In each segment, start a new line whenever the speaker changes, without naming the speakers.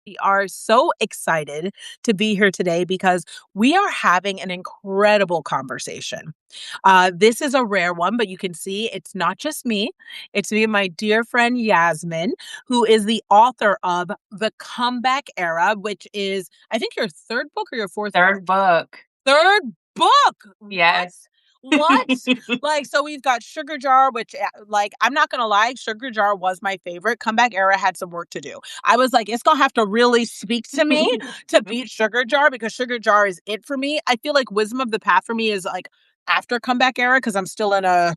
We are so excited to be here today because we are having an incredible conversation. This is a rare one, but you can see it's not just me. It's me and my dear friend Yasmine, who is the author of The Comeback Era, which is, I think, your third book or your fourth book?
Third book.
Third book.
Yes.
What? Like, so we've got Sugar Jar, which, like, I'm not gonna lie, Sugar Jar was my favorite. Comeback Era had some work to do. I was like, it's gonna have to really speak to me to beat Sugar Jar because Sugar Jar is it for me. I feel like Wisdom of the Path for me is like after Comeback Era because I'm still in a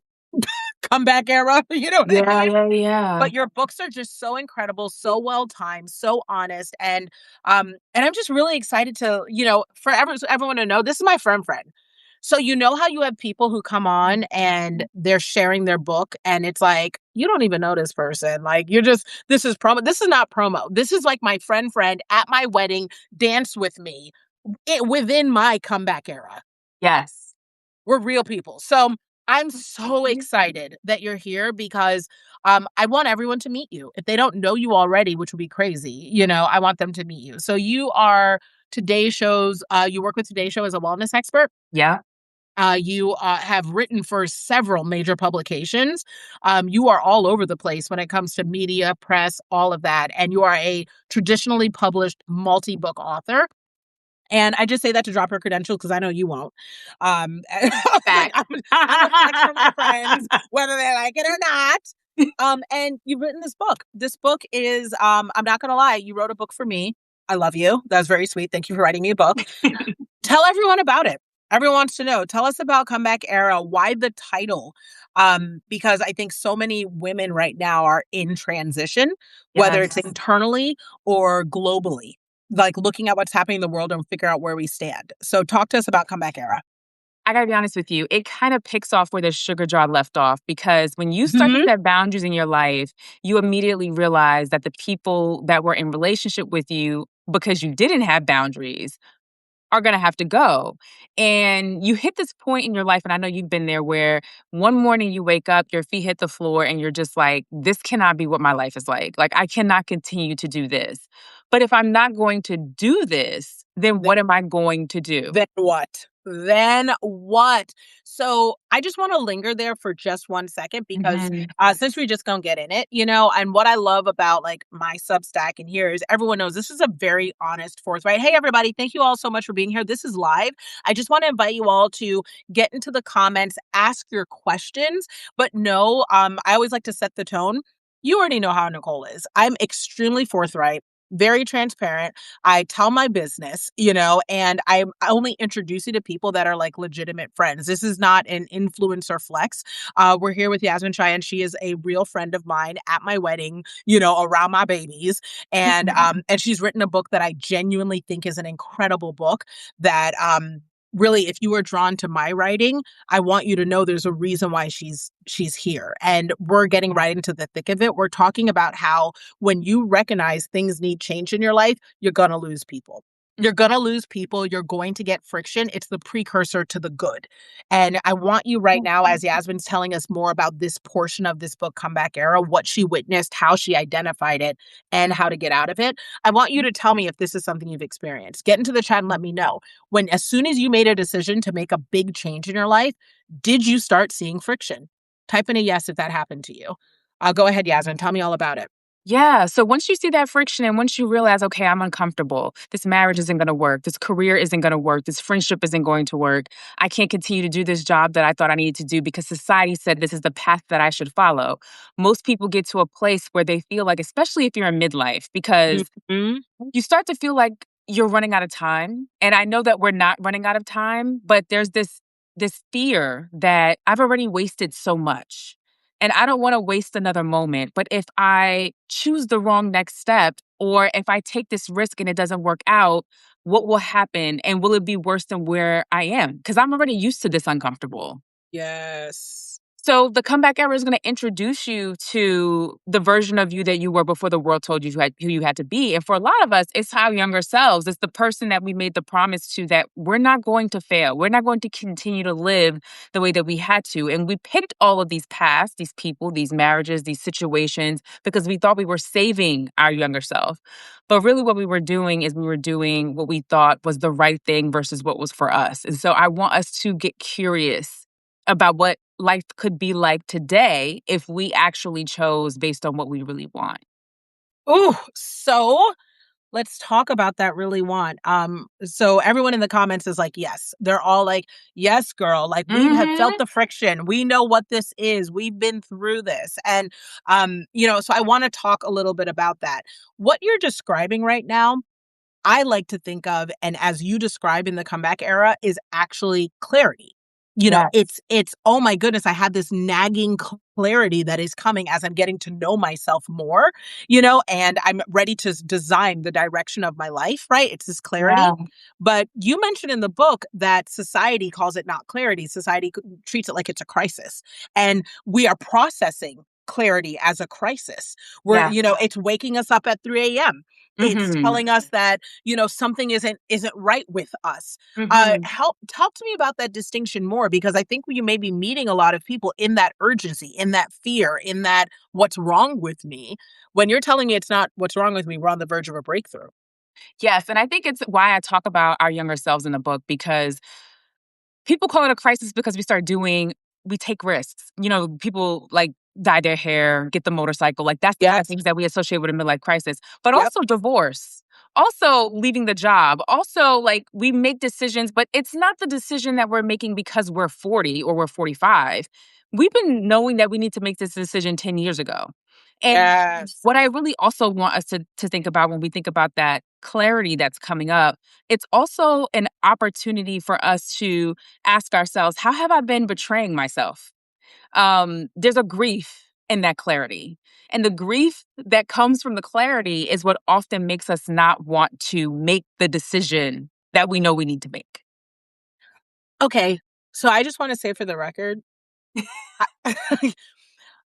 comeback era. You know what I mean?
Yeah.
But your books are just so incredible, so well timed, so honest, and I'm just really excited to, for everyone to know this is my friend. So you know how you have people who come on and they're sharing their book and it's like you don't even know this person. Like you're just this is promo. This is not promo. This is like my friend at my wedding danced with me within my comeback era.
Yes.
We're real people. So I'm so excited that you're here because I want everyone to meet you. If they don't know you already, which would be crazy, I want them to meet you. So you are Today Show's, you work with Today Show as a wellness expert.
Yeah.
You have written for several major publications. You are all over the place when it comes to media, press, all of that. And you are a traditionally published multi-book author. And I just say that to drop her credentials because I know you won't. Like, I'm gonna flex for my friends, whether they like it or not. And you've written this book. This book is, I'm not gonna lie, you wrote a book for me. I love you. That was very sweet. Thank you for writing me a book. Tell everyone about it. Everyone wants to know. Tell us about Comeback Era. Why the title? Because I think so many women right now are in transition, whether it's
Yes.
internally or globally, like looking at what's happening in the world and figure out where we stand. So talk to us about Comeback Era.
I gotta be honest with you, it kind of picks off where the Sugar Jar left off because when you start to
Mhm.
set boundaries in your life, you immediately realize that the people that were in relationship with you because you didn't have boundaries are going to have to go. And you hit this point in your life, and I know you've been there, where one morning you wake up, your feet hit the floor, and you're just like, this cannot be what my life is like. Like, I cannot continue to do this. But if I'm not going to do this, then what am I going to do?
Then what? Then what? So I just want to linger there for just 1 second because
Mhm.
since we're just gonna get in it, and what I love about like my Substack and here is everyone knows this is a very honest, forthright. Hey everybody, thank you all so much for being here. This is live. I just want to invite you all to get into the comments, ask your questions, but no, I always like to set the tone. You already know how Nicole is. I'm extremely forthright, very transparent. I tell my business, and I only introduce you to people that are like legitimate friends. This is not an influencer flex. We're here with Yasmine Cheyenne. She is a real friend of mine at my wedding, around my babies. And she's written a book that I genuinely think is an incredible book that really, if you are drawn to my writing, I want you to know there's a reason why she's here. And we're getting right into the thick of it. We're talking about how when you recognize things need change in your life, you're going to lose people. You're going to lose people. You're going to get friction. It's the precursor to the good. And I want you right now, as Yasmin's telling us more about this portion of this book, Comeback Era, what she witnessed, how she identified it, and how to get out of it. I want you to tell me if this is something you've experienced. Get into the chat and let me know. As soon as you made a decision to make a big change in your life, did you start seeing friction? Type in a yes if that happened to you. Go ahead, Yasmin. Tell me all about it.
Yeah. So once you see that friction and once you realize, okay, I'm uncomfortable, this marriage isn't going to work, this career isn't going to work, this friendship isn't going to work, I can't continue to do this job that I thought I needed to do because society said this is the path that I should follow. Most people get to a place where they feel like, especially if you're in midlife, because
Mhm.
you start to feel like you're running out of time. And I know that we're not running out of time, but there's this fear that I've already wasted so much. And I don't want to waste another moment. But if I choose the wrong next step, or if I take this risk and it doesn't work out, what will happen? And will it be worse than where I am? Because I'm already used to this uncomfortable.
Yes.
So the comeback era is going to introduce you to the version of you that you were before the world told you who you had to be. And for a lot of us, it's our younger selves. It's the person that we made the promise to that we're not going to fail. We're not going to continue to live the way that we had to. And we picked all of these paths, these people, these marriages, these situations because we thought we were saving our younger self. But really, what we were doing is we were doing what we thought was the right thing versus what was for us. And so I want us to get curious about what life could be like today if we actually chose based on what we really want.
Ooh, so let's talk about that really want. So everyone in the comments is like, yes. They're all like, yes, girl. Like we have felt
Mhm.
the friction. We know what this is. We've been through this. And so I want to talk a little bit about that. What you're describing right now, I like to think of, and as you describe in the comeback era, is actually clarity.
Yes.
It's oh my goodness, I had this nagging clarity that is coming as I'm getting to know myself more, and I'm ready to design the direction of my life, right? It's this clarity.
Yeah.
But you mentioned in the book that society calls it not clarity. Society treats it like it's a crisis. And we are processing clarity as a crisis.
Yeah.
It's waking us up at 3 a.m. It's
Mhm.
telling us that, something isn't right with us.
Mhm.
Help talk to me about that distinction more because I think you may be meeting a lot of people in that urgency, in that fear, in that what's wrong with me. When you're telling me it's not what's wrong with me, we're on the verge of a breakthrough.
Yes, and I think it's why I talk about our younger selves in the book because people call it a crisis because we take risks. People like dye their hair, get the motorcycle. Like that's the kind of
Yes.
things that we associate with a midlife crisis. But
Yep.
also divorce, also leaving the job, also like we make decisions, but it's not the decision that we're making because we're 40 or we're 45. We've been knowing that we need to make this decision 10 years ago. And
Yes.
what I really also want us to think about when we think about that clarity that's coming up, it's also an opportunity for us to ask ourselves, how have I been betraying myself? There's a grief in that clarity. And the grief that comes from the clarity is what often makes us not want to make the decision that we know we need to make.
Okay. So I just want to say for the record, I,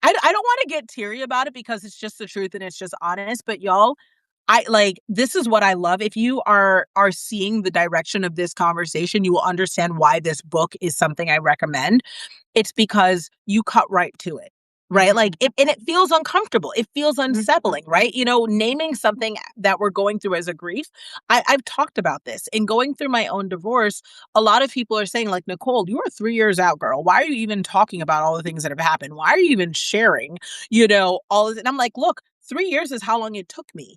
I don't want to get teary about it because it's just the truth and it's just honest. But y'all, I like this is what I love. If you are seeing the direction of this conversation, you will understand why this book is something I recommend. It's because you cut right to it. Right.
Mhm.
And it feels uncomfortable. It feels
Mhm.
unsettling, right? Naming something that we're going through as a grief. I've talked about this in going through my own divorce. A lot of people are saying, like, Nicole, you are 3 years out, girl. Why are you even talking about all the things that have happened? Why are you even sharing, all of it? And I'm like, look, 3 years is how long it took me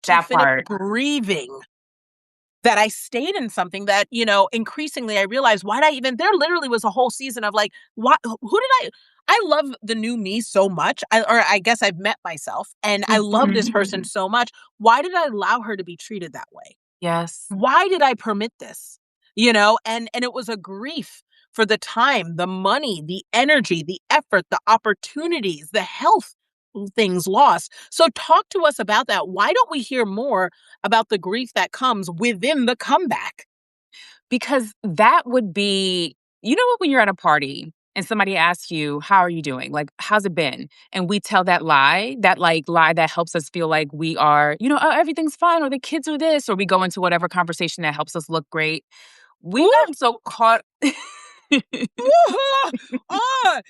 to
That
finish
part.
grieving that I stayed in something that, increasingly I realized why did I even there literally was a whole season of like, what who did I love the new me so much. I guess I've met myself and I love this
Mhm.
person so much. Why did I allow her to be treated that way?
Yes.
Why did I permit this? And it was a grief for the time, the money, the energy, the effort, the opportunities, the health things lost. So talk to us about that. Why don't we hear more about the grief that comes within the comeback?
Because that would be, you know what, when you're at a party and somebody asks you, how are you doing? Like, how's it been? And we tell that like lie that helps us feel like we are, oh, everything's fine, or the kids are this, or we go into whatever conversation that helps us look great. We
Ooh,
got so caught.
ooh, oh,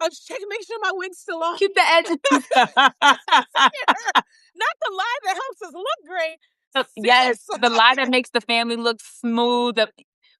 I was checking, make sure my wig's still on.
Keep the edges.
Not the lie that helps us look great.
Yes,
Sis.
the lie that makes the family look smooth.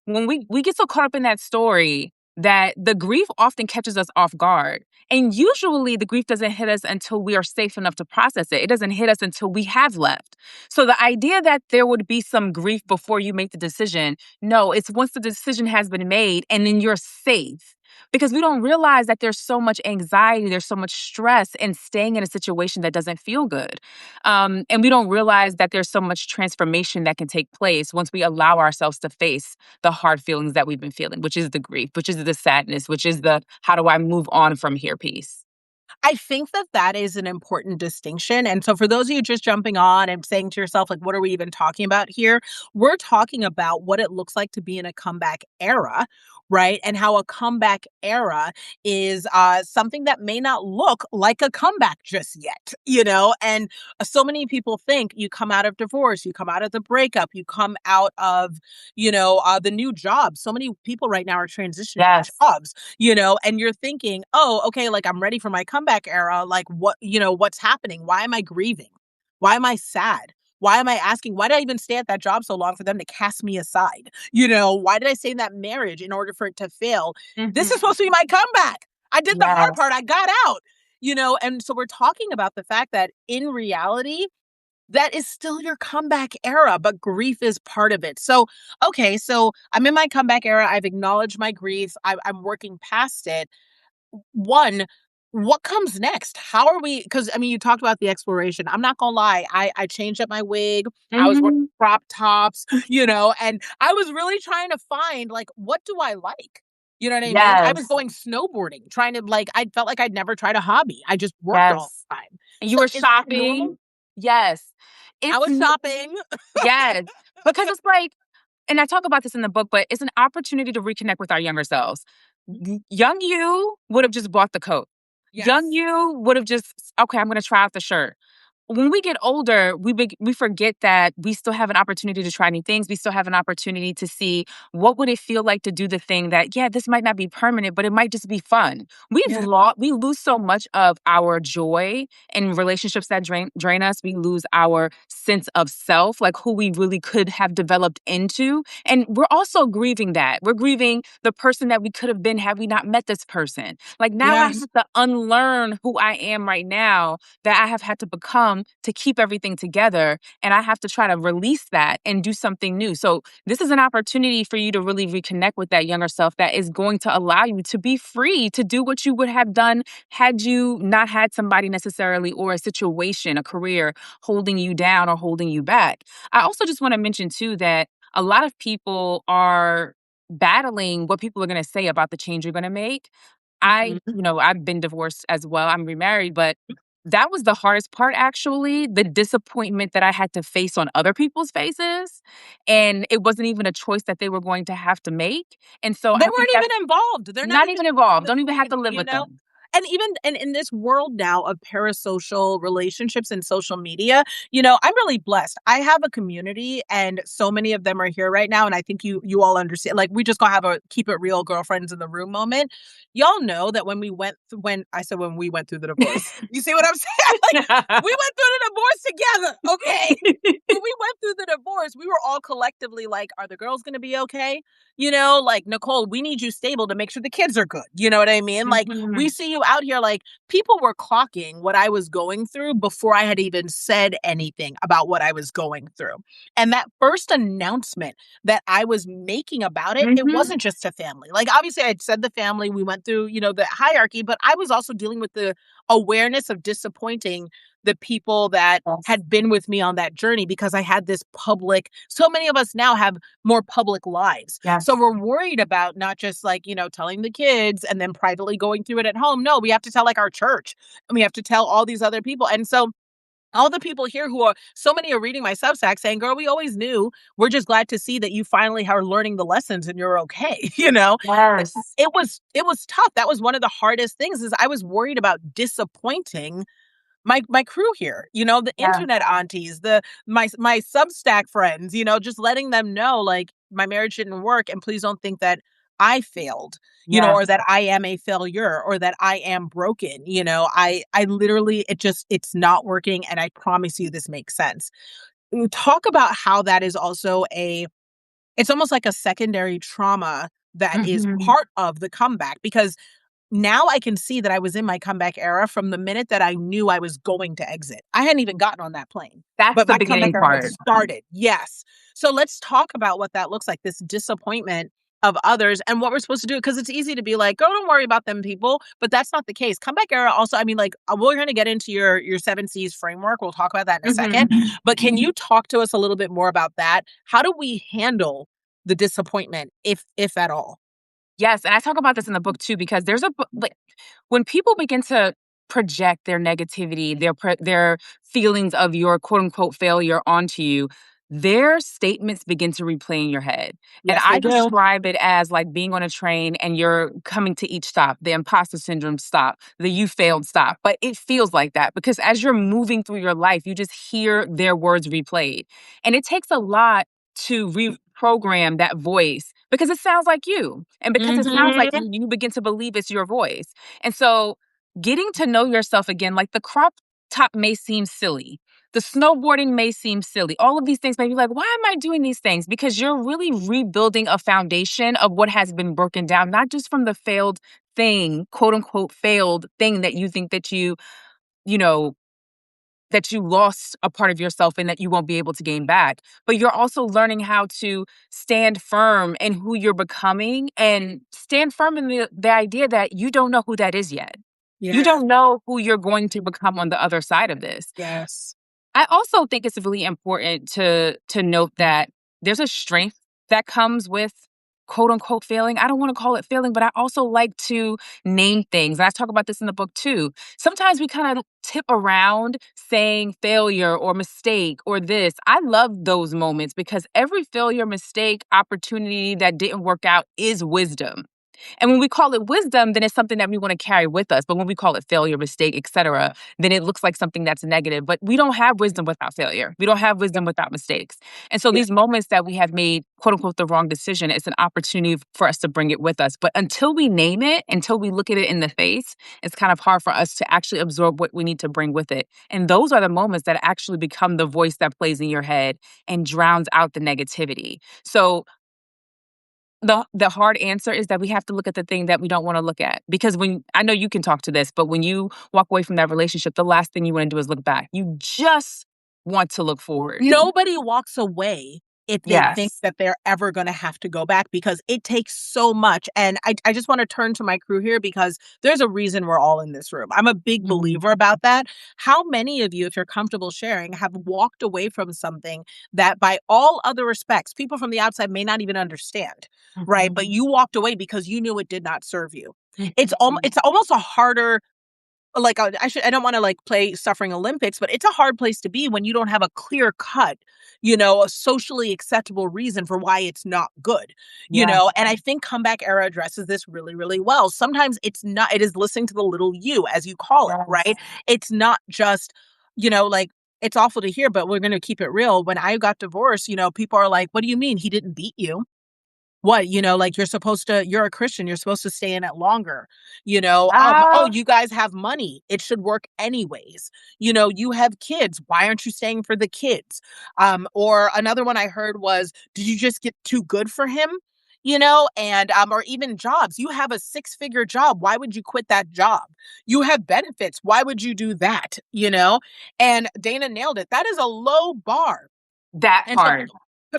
When we get so caught up in that story that the grief often catches us off guard. And usually the grief doesn't hit us until we are safe enough to process it. It doesn't hit us until we have left. So the idea that there would be some grief before you make the decision, no, it's once the decision has been made and then you're safe. Because we don't realize that there's so much anxiety, there's so much stress in staying in a situation that doesn't feel good. And we don't realize that there's so much transformation that can take place once we allow ourselves to face the hard feelings that we've been feeling, which is the grief, which is the sadness, which is the how do I move on from here piece.
I think that that is an important distinction. And so, for those of you just jumping on and saying to yourself, like, what are we even talking about here? We're talking about what it looks like to be in a comeback era right? And how a comeback era is something that may not look like a comeback just yet, And so many people think you come out of divorce, you come out of the breakup, you come out of, the new job. So many people right now are transitioning
Yes.
jobs, and you're thinking, oh, okay, like I'm ready for my comeback era. Like what's happening? Why am I grieving? Why am I sad? Why am I asking? Why did I even stay at that job so long for them to cast me aside? Why did I stay in that marriage in order for it to fail? This is
Mhm.
supposed to be my comeback. I did the hard part.
Yes.
I got out, and so we're talking about the fact that in reality, that is still your comeback era, but grief is part of it. So, okay, so I'm in my comeback era. I've acknowledged my grief. I'm working past it. One, what comes next? How are we? Because I mean, you talked about the exploration. I'm not gonna lie, I changed up my wig. I was wearing
Mhm.
crop tops, and I was really trying to find like what do I like? You know what I mean? I was
Yes.
going snowboarding, trying to like I felt like I'd never tried a hobby. I just worked all
Yes.
the time.
And you
So
were
is that normal?
shopping. Yes.
I
It's
was
n
shopping.
Yes. Because it's like, and I talk about this in the book, but it's an opportunity to reconnect with our younger selves. Young you would have just bought the coat. Young
Yes.
you would have just, okay, I'm gonna try out the shirt. When we get older, we forget that we still have an opportunity to try new things. We still have an opportunity to see what would it feel like to do the thing that, yeah, this might not be permanent, but it might just be fun.
Yeah.
We lose so much of our joy in relationships that drain us. We lose our sense of self, like who we really could have developed into. And we're also grieving that. We're grieving the person that we could have been had we not met this person. Like now I have
Yes.
to unlearn who I am right now that I have had to become to keep everything together. And I have to try to release that and do something new. So, this is an opportunity for you to really reconnect with that younger self that is going to allow you to be free to do what you would have done had you not had somebody necessarily or a situation, a career holding you down or holding you back. I also just want to mention, too, that a lot of people are battling what people are going to say about the change you're going to make.
Mhm.
I've been divorced as well. I'm remarried, but that was the hardest part actually, the disappointment that I had to face on other people's faces, and it wasn't even a choice that they were going to have to make, and so
They
having
weren't
that
even involved. They're not
not
even
even involved,
the
don't even have
thing,
to live with them.
And even and in this world now of parasocial relationships and social media, I'm really blessed. I have a community and so many of them are here right now. And I think you all understand. Like we just gonna have a keep it real girlfriends in the room moment. Y'all know that when I said when we went through the divorce. You see what I'm saying? Like we went through the divorce together. Okay. When we went through the divorce, we were all collectively like, are the girls going to be okay? Like, Nicole, we need you stable to make sure the kids are good. You know what I mean? Like, we
Mhm.
see you out here. Like, people were clocking what I was going through before I had even said anything about what I was going through. And that first announcement that I was making about it, it
Mhm.
wasn't just to family. Like, obviously, I'd said the family, we went through, the hierarchy, but I was also dealing with the awareness of disappointing the people that
Yes.
had been with me on that journey because I had this public, so many of us now have more public lives. So
Yes.
we're worried about not just like, telling the kids and then privately going through it at home. No, we have to tell like our church and we have to tell all these other people. And so all the people here who are so many are reading my Substack saying, girl, we always knew. We're just glad to see that you finally are learning the lessons and you're okay.
Yes.
It was tough. That was one of the hardest things is I was worried about disappointing my crew here, the
Yeah.
internet aunties, my Substack friends, just letting them know like my marriage didn't work and please don't think that I failed, or
Yes.
that I am a failure or that I am broken. I literally it's not working and I promise you this makes sense. Talk about how that is also it's almost like a secondary trauma that is
Mhm.
part of the comeback because now I can see that I was in my comeback era from the minute that I knew I was going to exit. I hadn't even gotten on that plane,
That's
but
the
my comeback
beginning
era had
part.
started. Yes. So let's talk about what that looks like, this disappointment of others and what we're supposed to do. Because it's easy to be like, oh, don't worry about them people. But that's not the case. Comeback era also, I mean, like we're going to get into your seven C's framework. We'll talk about that in a second.
Mhm.
But can you talk to us a little bit more about that? How do we handle the disappointment, if at all?
Yes, and I talk about this in the book too because there's like when people begin to project their negativity, their feelings of your quote unquote failure onto you, their statements begin to replay in your head. And
Yes, they
I
do.
describe it as like being on a train and you're coming to each stop, the imposter syndrome stop, the you failed stop. But it feels like that because as you're moving through your life, you just hear their words replayed. And it takes a lot to reprogram that voice because it sounds like you. And because it sounds like
Mhm.
you begin to believe it's your voice. And so getting to know yourself again, like the crop top may seem silly, the snowboarding may seem silly. All of these things may be like, why am I doing these things? Because you're really rebuilding a foundation of what has been broken down, not just from the failed thing, quote unquote, failed thing that you think that you know, that you lost a part of yourself and that you won't be able to gain back. But you're also learning how to stand firm in who you're becoming and stand firm in the idea that you don't know who that is yet. You
Yeah.
don't know who you're going to become on the other side of this.
Yes.
I also think it's really important to note that there's a strength that comes with quote unquote failing. I don't want to call it failing, but I also like to name things. And I talk about this in the book too. Sometimes we kind of tip around saying failure or mistake or this. I love those moments because every failure, mistake, opportunity that didn't work out is wisdom. And when we call it wisdom, then it's something that we want to carry with us. But when we call it failure, mistake, etc., then it looks like something that's negative. But we don't have wisdom without failure. We don't have wisdom without mistakes. And so
Yeah.
these moments that we have made, quote unquote, the wrong decision, it's an opportunity for us to bring it with us. But until we name it, until we look at it in the face, it's kind of hard for us to actually absorb what we need to bring with it. And those are the moments that actually become the voice that plays in your head and drowns out the negativity. So the hard answer is that we have to look at the thing that we don't wanna look at, because when I know you can talk to this, but when you walk away from that relationship, the last thing you wanna do is look back. You just want to look forward.
Nobody walks away if they think
Yes.
that they're ever gonna have to go back because it takes so much, and I just wanna turn to my crew here because there's a reason we're all in this room. I'm a big
Mhm.
believer about that. How many of you, if you're comfortable sharing, have walked away from something that by all other respects, people from the outside may not even understand, right? But
Mhm.
you walked away because you knew it did not serve you.
Mhm.
It's almost a harder like, I don't wanna, like, play suffering Olympics, but it's a hard place to be when you don't have a clear cut, a socially acceptable reason for why it's not good,
Yes.
and I think Comeback Era addresses this really, really well. Sometimes it is listening to the little you, as you call it,
Yes.
right? It's not just, like, it's awful to hear, but we're gonna keep it real. When I got divorced, people are like, "What do you mean? He didn't beat you?" What, like you're a Christian, you're supposed to stay in it longer. Oh,
Ah,
you guys have money. It should work anyways. You have kids. Why aren't you staying for the kids? Or another one I heard was, did you just get too good for him? And or even jobs. You have a six-figure job. Why would you quit that job? You have benefits. Why would you do that? And Dana nailed it. That is a low bar.
that
And
part.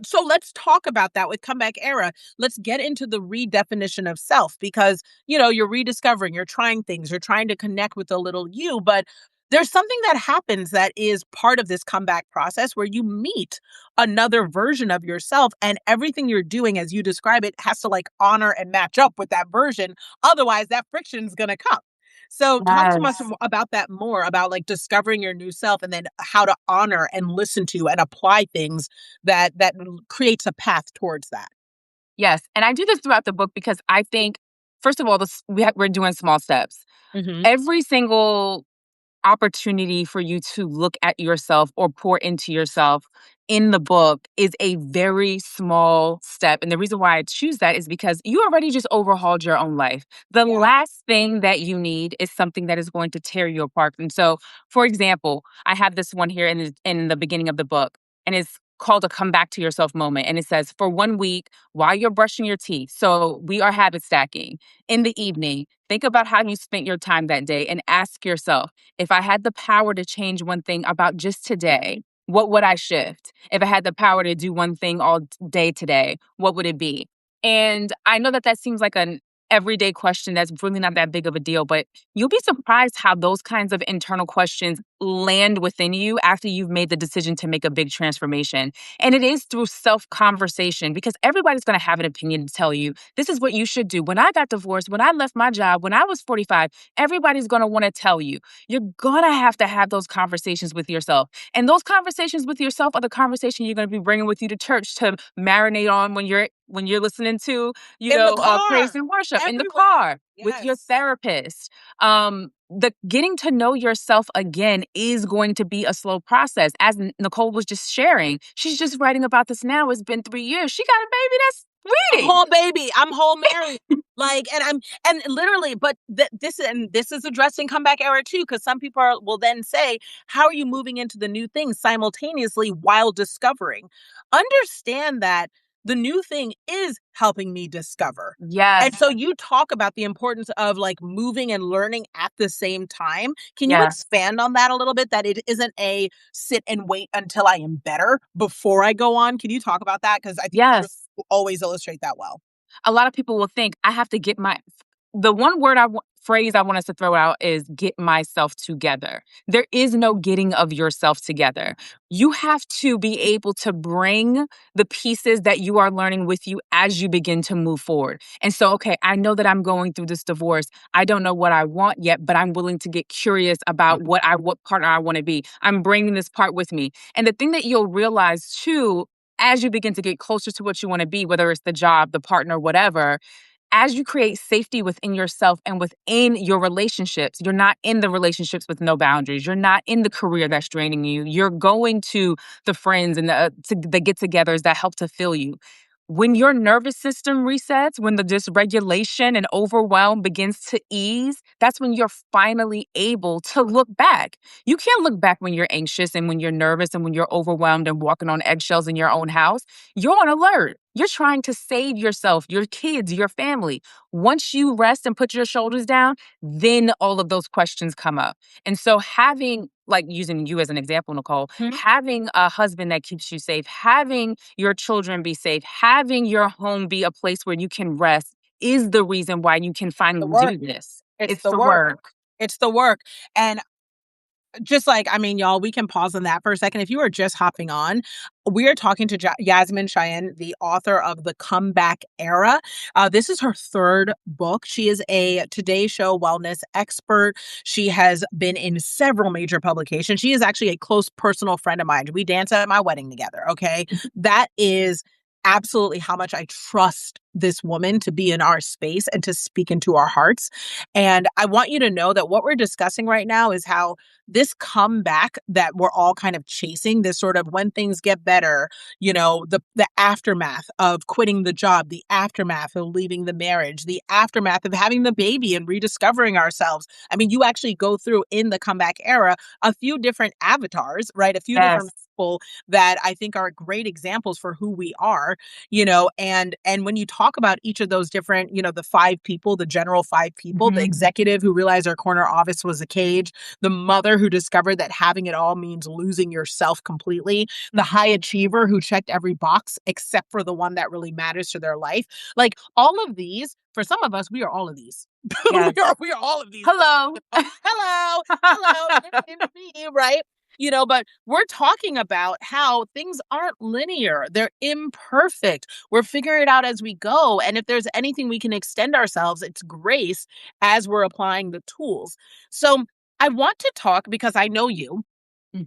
so let's talk about that with comeback era. Let's get into the redefinition of self because, you're rediscovering, you're trying things, you're trying to connect with a little you, but there's something that happens that is part of this comeback process where you meet another version of yourself and everything you're doing as you describe it has to like honor and match up with that version. Otherwise, that friction is going to come. So talk to us
Yes.
about that more about like discovering your new self and then how to honor and listen to and apply things that creates a path towards that.
Yes, and I do this throughout the book because I think, first of all, we're doing small steps.
Mhm.
Every single opportunity for you to look at yourself or pour into yourself in the book is a very small step. And the reason why I choose that is because you already just overhauled your own life. The
Yeah.
last thing that you need is something that is going to tear you apart. And so, for example, I have this one here in the beginning of the book, and it's called a come back to yourself moment. And it says, for 1 week, while you're brushing your teeth, so we are habit stacking in the evening, think about how you spent your time that day and ask yourself, if I had the power to change one thing about just today, what would I shift? If I had the power to do one thing all day today, what would it be? And I know that that seems like an everyday question that's really not that big of a deal, but you'll be surprised how those kinds of internal questions land within you after you've made the decision to make a big transformation. And it is through self conversation because everybody's going to have an opinion to tell you this is what you should do. When I got divorced, when I left my job, when I was 45, everybody's going to want to tell you. You're going to have those conversations with yourself. And those conversations with yourself are the conversation you're going to be bringing with you to church to marinate on when you're listening to,
In the
praise
car,
and worship in the
everywhere.
car with your
Yes.
therapist. The getting to know yourself again is going to be a slow process. As Nicole was just sharing, she's just writing about this now. It's been 3 years. She got a baby that's
A
reading.
whole baby. I'm whole Mary. Like, and literally, but this is addressing comeback era too, because some people will then say, "How are you moving into the new thing simultaneously while discovering?" Understand that the new thing is helping me discover. And
Yes,
so you talk about the importance of like moving and learning at the same time. Can you
yes,
expand on that a little bit? That it isn't a sit and wait until I am better before I go on. Can you talk about that? Because I think you really
yes.
always illustrate that well.
A lot of people will think I have to get my the one phrase I want us to throw out is get myself together. There is no getting of yourself together. You have to be able to bring the pieces that you are learning with you as you begin to move forward. And so, okay, I know that I'm going through this divorce. I don't know what I want yet, but I'm willing to get curious about what partner I want to be. I'm bringing this part with me. And the thing that you'll realize too as you begin to get closer to what you want to be, whether it's the job, the partner, whatever, as you create safety within yourself and within your relationships, you're not in the relationships with no boundaries. You're not in the career that's draining you. You're going to the friends and the get togethers that help to fill you. When your nervous system resets, when the dysregulation and overwhelm begins to ease, that's when you're finally able to look back. You can't look back when you're anxious and when you're nervous and when you're overwhelmed and walking on eggshells in your own house. You're on alert. You're trying to save yourself, your kids, your family. Once you rest and put your shoulders down, then all of those questions come up. And so, having, like using you as an example, Nicole,
Mhm.
having a husband that keeps you safe, having your children be safe, having your home be a place where you can rest is the reason why you can
The
finally
work.
do this.
It's
It's
the
the
work.
work.
It's the work. And just like, I mean, y'all, we can pause on that for a second. If you are just hopping on, we are talking to Yasmine Cheyenne, the author of The Comeback Era. This is her third book. She is a Today Show wellness expert. She has been in several major publications. She is actually a close personal friend of mine. We dance at my wedding together. Okay. That is absolutely how much I trust this woman to be in our space and to speak into our hearts. And I want you to know that what we're discussing right now is how this comeback that we're all kind of chasing, this sort of when things get better, the aftermath of quitting the job, the aftermath of leaving the marriage, the aftermath of having the baby and rediscovering ourselves. I mean, you actually go through in the comeback era a few different avatars, right? A few different
Yes.
people that I think are great examples for who we are, and when you talk about each of those different, the five people, the general five people, the
Mhm.
executive who realized their corner office was a cage, the mother who discovered that having it all means losing yourself completely, the high achiever who checked every box except for the one that really matters to their life. Like all of these, for some of us, we are all of these. we
Yes.
are we are all of these.
Hello.
Hello, hello, it's me, right? But we're talking about how things aren't linear. They're imperfect. We're figuring it out as we go. And if there's anything we can extend ourselves, it's grace as we're applying the tools. So I want to talk because I know you.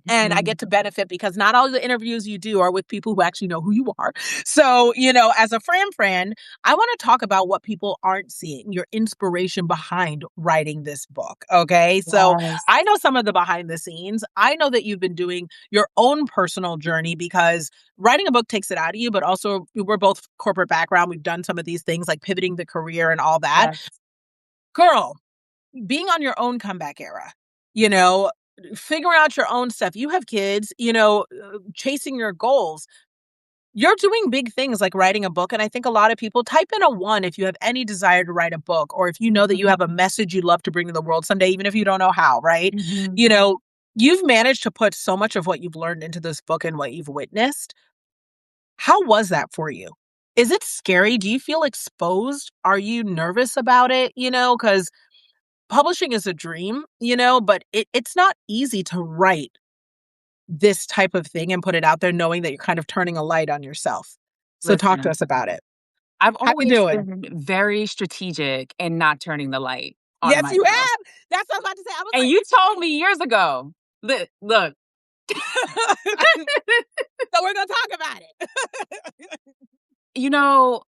And I
Mhm.
get to benefit because not all the interviews you do are with people who actually know who you are. So, as a friend, I want to talk about what people aren't seeing, your inspiration behind writing this book. Okay. So
Yes.
I know some of the behind the scenes. I know that you've been doing your own personal journey because writing a book takes it out of you, but also we're both corporate background. We've done some of these things like pivoting the career and all that.
Yes.
Girl, being on your own comeback era, you know, figuring out your own stuff. You have kids, chasing your goals. You're doing big things like writing a book. And I think a lot of people type in a one if you have any desire to write a book, or if you know that you
Mhm.
have a message you'd love to bring to the world someday, even if you don't know how, right?
Mhm.
You know, you've managed to put so much of what you've learned into this book and what you've witnessed. How was that for you? Is it scary? Do you feel exposed? Are you nervous about it? Because publishing is a dream, but it's not easy to write this type of thing and put it out there knowing that you're kind of turning a light on yourself. So talk to
Listen,
us about it.
I've
How you
always
doing?
been very strategic in not turning the light on
Yes, you
myself.
have. That's what I was about to say. I was
And
like,
you told me years ago, look,
so we're gonna talk about it.
you know,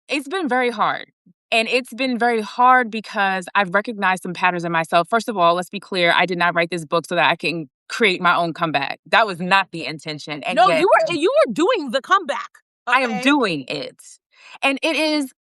it's been very hard. And it's been very hard because I've recognized some patterns in myself. First of all, let's be clear, I did not write this book so that I can create my own comeback. That was not the intention. And
No,
yet
you were doing the comeback.
I am
Okay.
doing it. And it is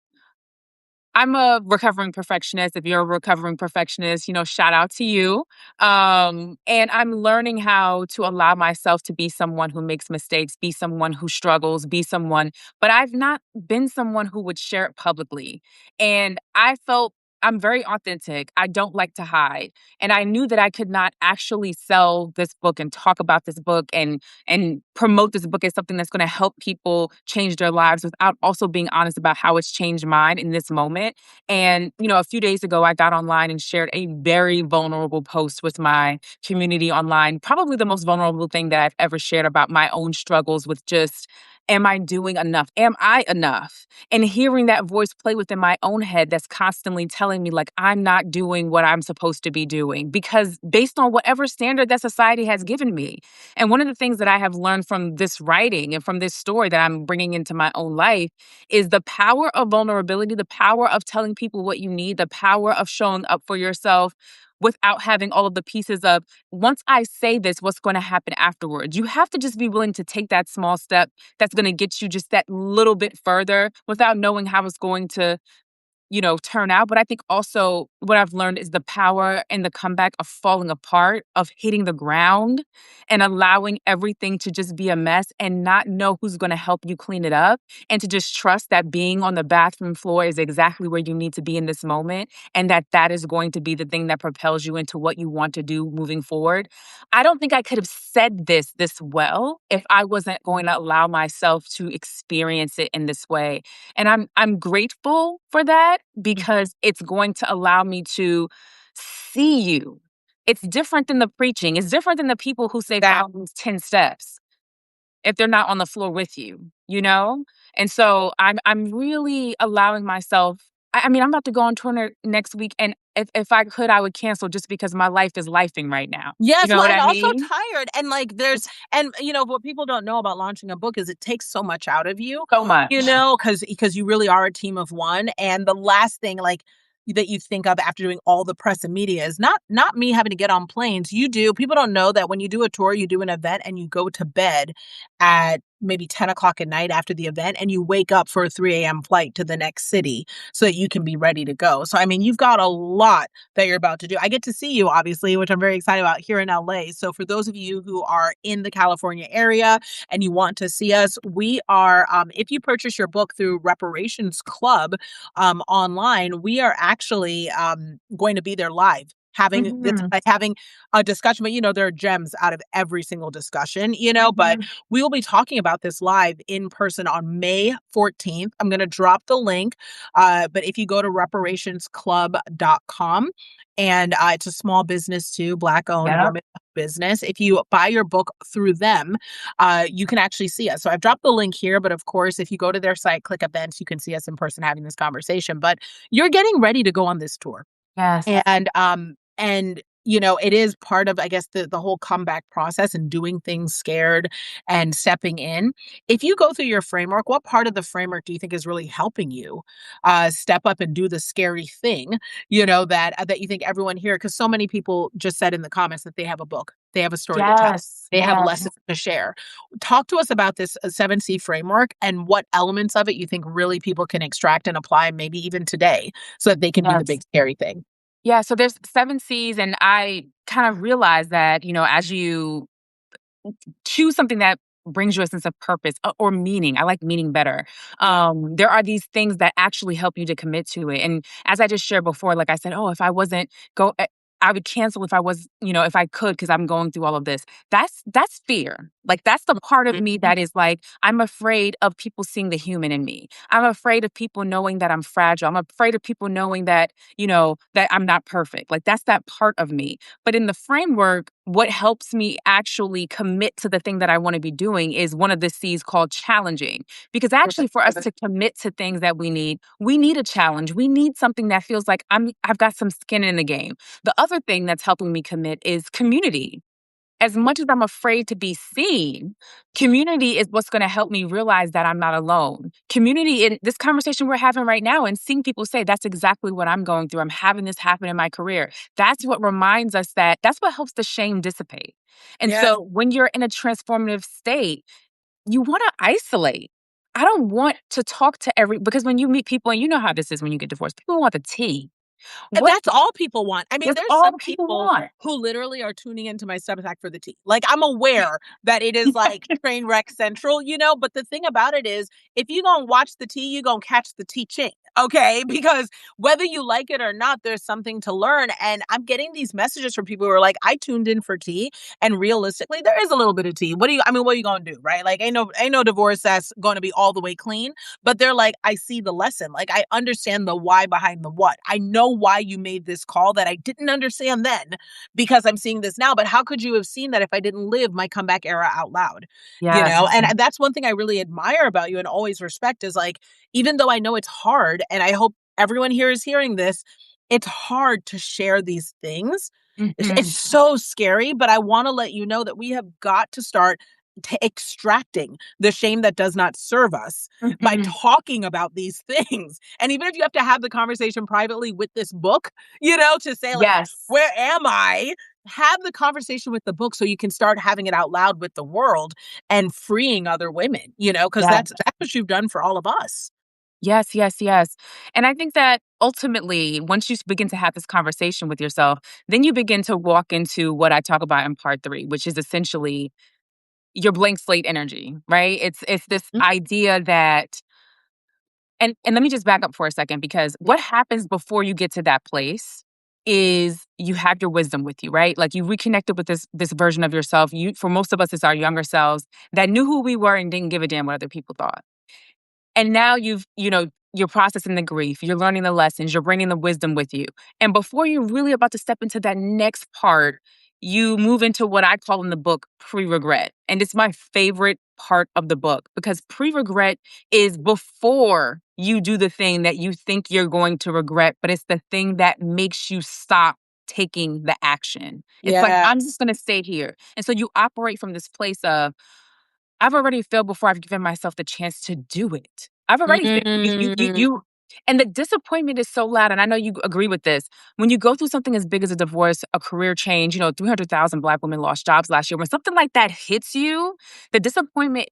I'm a recovering perfectionist. If you're a recovering perfectionist, shout out to you. And I'm learning how to allow myself to be someone who makes mistakes, be someone who struggles, but I've not been someone who would share it publicly. And I felt I'm very authentic. I don't like to hide. And I knew that I could not actually sell this book and talk about this book and promote this book as something that's going to help people change their lives without also being honest about how it's changed mine in this moment. And, a few days ago, I got online and shared a very vulnerable post with my community online, probably the most vulnerable thing that I've ever shared about my own struggles with just, am I doing enough? Am I enough? And hearing that voice play within my own head that's constantly telling me, like, I'm not doing what I'm supposed to be doing because based on whatever standard that society has given me. And one of the things that I have learned from this writing and from this story that I'm bringing into my own life is the power of vulnerability, the power of telling people what you need, the power of showing up for yourself without having all of the pieces of, once I say this, what's going to happen afterwards? You have to just be willing to take that small step that's going to get you just that little bit further without knowing how it's going to turn out. But I think also what I've learned is the power and the comeback of falling apart, of hitting the ground and allowing everything to just be a mess and not know who's going to help you clean it up. And to just trust that being on the bathroom floor is exactly where you need to be in this moment. And that is going to be the thing that propels you into what you want to do moving forward. I don't think I could have said this well if I wasn't going to allow myself to experience it in this way. And I'm grateful for that because it's going to allow me to see you. It's different than the preaching. It's different than the people who say
That
follow these 10 steps if they're not on the floor with you, you know? And so I'm really allowing myself. I mean, I'm about to go on tour next week, and if I could, I would cancel just because my life is lifing right now. You
Yes,
know
well,
what
and
I
also
mean?
tired, and, like, what people don't know about launching a book is it takes so much out of you,
So much.
because you really are a team of one, and the last thing, like, that you think of after doing all the press and media is not me having to get on planes. People don't know that when you do a tour, you do an event, and you go to bed at maybe 10 o'clock at night after the event, and you wake up for a 3 a.m. flight to the next city so that you can be ready to go. So, I mean, you've got a lot that you're about to do. I get to see you, obviously, which I'm very excited about here in LA. So for those of you who are in the California area and you want to see us, we are, if you purchase your book through Reparations Club online, we are actually going to be there live.
Mhm.
Having a discussion, but there are gems out of every single discussion, but
Mhm.
we will be talking about this live in person on May 14th. I'm going to drop the link. But if you go to reparationsclub.com, and it's a small business too, Black owned,
Yep.
women business. If you buy your book through them, you can actually see us. So I've dropped the link here, but of course, if you go to their site, click events, you can see us in person having this conversation. But you're getting ready to go on this tour.
Yes.
And it is part of, I guess, the whole comeback process and doing things scared and stepping in. If you go through your framework, what part of the framework do you think is really helping you step up and do the scary thing, that you think everyone here, because so many people just said in the comments that they have a book, they have a story to tell,
Yes.
they have
Yes.
lessons to share. Talk to us about this 7C framework and what elements of it you think really people can extract and apply maybe even today so that they can do the
Yes.
big scary thing.
Yeah, so there's 7 Cs, and I kind of realized that, as you choose something that brings you a sense of purpose or meaning. I like meaning better.
Yeah.
There are these things that actually help you to commit to it. And as I just shared before, like I said, oh, if I wasn't I would cancel if I was, if I could, because I'm going through all of this. That's fear. Like, that's the part of me
Mhm.
that is like, I'm afraid of people seeing the human in me. I'm afraid of people knowing that I'm fragile. I'm afraid of people knowing that, that I'm not perfect. Like, that's that part of me. But in the framework, what helps me actually commit to the thing that I want to be doing is one of the C's called challenging. Because actually, for us to commit to things that we need a challenge. We need something that feels like I've got some skin in the game. The other thing that's helping me commit is community. As much as I'm afraid to be seen, community is what's going to help me realize that I'm not alone. Community in this conversation we're having right now and seeing people say, that's exactly what I'm going through. I'm having this happen in my career. That's what reminds us that's what helps the shame dissipate. And
Yeah.
so when you're in a transformative state, you want to isolate. I don't want to talk to because when you meet people, and you know how this is when you get divorced, people want the tea.
And
What
that's all people want. I mean,
That's
there's
all
some
the people
people
want.
who literally are tuning into my Substack for the tea. Like, I'm aware that it is like train wreck central, but the thing about it is, if you gonna watch the tea, you gonna catch the teaching, okay? Because whether you like it or not, there's something to learn. And I'm getting these messages from people who are like, I tuned in for tea, and realistically, there is a little bit of tea. What are you gonna do, right? Like, ain't no divorce that's gonna be all the way clean. But they're like, I see the lesson. Like, I understand the why behind the what. I know why you made this call that I didn't understand then because I'm seeing this now. But how could you have seen that if I didn't live my comeback era out loud?
Yes.
And that's one thing I really admire about you and always respect is like, even though I know it's hard, and I hope everyone here is hearing this, it's hard to share these things. It's
Mhm.
so scary, but I want to let you know that we have got to start extracting the shame that does not serve us by
Mhm.
talking about these things. And even if you have to have the conversation privately with this book, to say, like,
Yes.
where am I? Have the conversation with the book so you can start having it out loud with the world and freeing other women, because
Yes.
that's what you've done for all of us.
Yes, yes, yes. And I think that ultimately, once you begin to have this conversation with yourself, then you begin to walk into what I talk about in part 3, which is essentially your blank slate energy, right? It's this
Mm.
idea that and let me just back up for a second because
Yeah.
what happens before you get to that place is you have your wisdom with you, right? Like you reconnected with this version of yourself. You For most of us, it's our younger selves that knew who we were and didn't give a damn what other people thought. And now you're processing the grief, you're learning the lessons, you're bringing the wisdom with you. And before you're really about to step into that next part, you move into what I call in the book pre-regret. And it's my favorite part of the book because pre-regret is before you do the thing that you think you're going to regret, but it's the thing that makes you stop taking the action. It's like,
Yeah.
I'm just going to stay here. And so you operate from this place of, I've already failed before I've given myself the chance to do it. I've already failed.
Mm.
And the disappointment is so loud. And I know you agree with this. When you go through something as big as a divorce, a career change, 300,000 Black women lost jobs last year. When something like that hits you, the disappointment,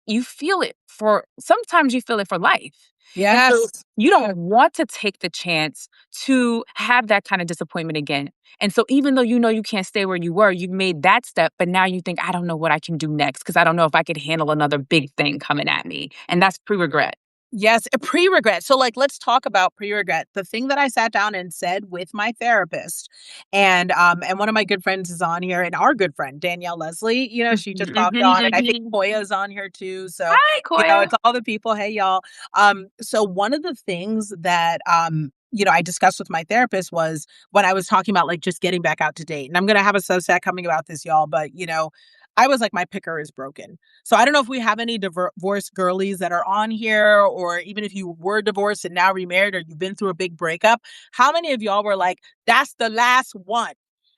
sometimes you feel it for life. And so
Yes.
you don't want to take the chance to have that kind of disappointment again. And so even though you know you can't stay where you were, you've made that step, but now you think, I don't know what I can do next because I don't know if I could handle another big thing coming at me. And that's pre-regret.
Yes, a pre-regret. So, like, let's talk about pre-regret. The thing that I sat down and said with my therapist, and one of my good friends is on here, and our good friend Danielle Leslie, she just
Mhm,
popped
mhm,
on, and I think
mhm.
Koya's on here too. So,
Hi, Koya.
it's all the people. Hey, y'all. So one of the things that I discussed with my therapist was when I was talking about like just getting back out to date, and I'm gonna have a Substack coming about this, y'all. But I was like, my picker is broken. So I don't know if we have any divorced girlies that are on here, or even if you were divorced and now remarried, or you've been through a big breakup. How many of y'all were like, that's the last one?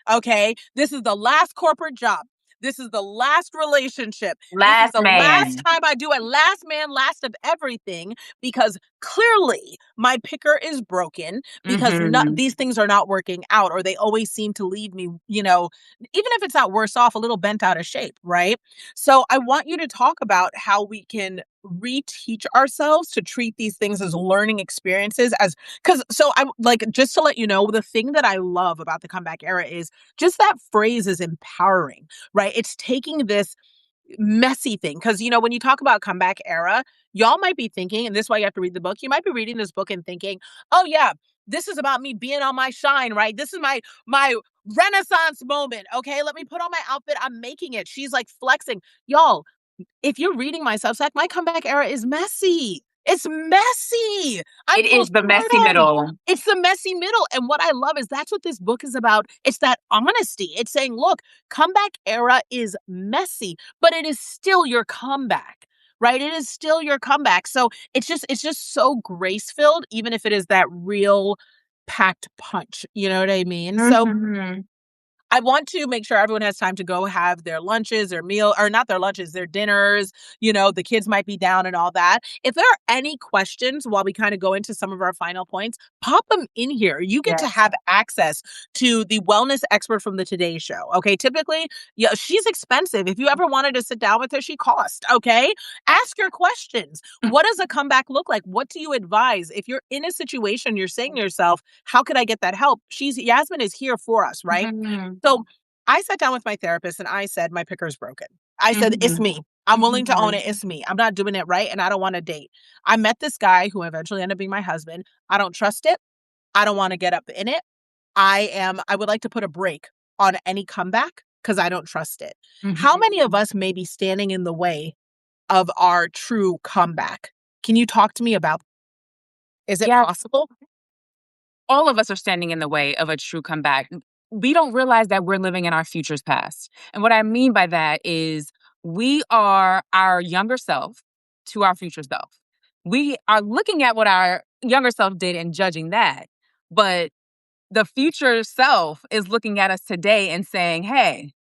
Okay. This is the last corporate job. This is the last relationship. This is
Last
the last
man.
time I do it. Last man, last of everything, because clearly my picker is broken because
Mhm.
these things are not working out, or they always seem to leave me, even if it's not worse off, a little bent out of shape, right? So I want you to talk about how we can reteach ourselves to treat these things as learning experiences I'm like, just to let you know, the thing that I love about the comeback era is just that phrase is empowering, right? It's taking this messy thing because when you talk about comeback era, y'all might be thinking, and this is why you have to read the book. You might be reading this book and thinking, oh yeah, this is about me being on my shine, right? This is my renaissance moment. Okay, let me put on my outfit, I'm making it. She's like flexing. Y'all, If you're reading my Substack, my comeback era is messy. It's messy. I'm
It
a little
is the messy
scared-eyed.
middle.
It's the messy middle. And what I love is that's what this book is about. It's that honesty. It's saying, look, comeback era is messy, but it is still your comeback. Right? It is still your comeback. So it's just so grace-filled, even if it is that real packed punch. You know what I mean? So
Mhm.
I want to make sure everyone has time to go have their lunches, their meal, or not their lunches, their dinners. The kids might be down and all that. If there are any questions while we kind of go into some of our final points, pop them in here. You get to
Yes.
have access to the wellness expert from the Today Show. Okay. Typically, yeah, she's expensive. If you ever wanted to sit down with her, she costs. Okay. Ask your questions. What does a comeback look like? What do you advise? If you're in a situation, you're saying to yourself, how could I get that help? Yasmine is here for us, right?
Mhm.
So I sat down with my therapist and I said, my picker's broken. I said, it's
Mhm.
me. I'm willing to own
Mhm.
it. It's me. I'm not doing it right. And I don't want to date. I met this guy who eventually ended up being my husband. I don't trust it. I don't want to get up in it. I would like to put a break on any comeback because I don't trust it. How
Mhm.
many of us may be standing in the way of our true comeback? Can you talk to me about, is it
Yeah,
possible?
all of us are standing in the way of a true comeback. We don't realize that we're living in our future's past. And what I mean by that is we are our younger self to our future self. We are looking at what our younger self did and judging that. But the future self is looking at us today and saying, hey,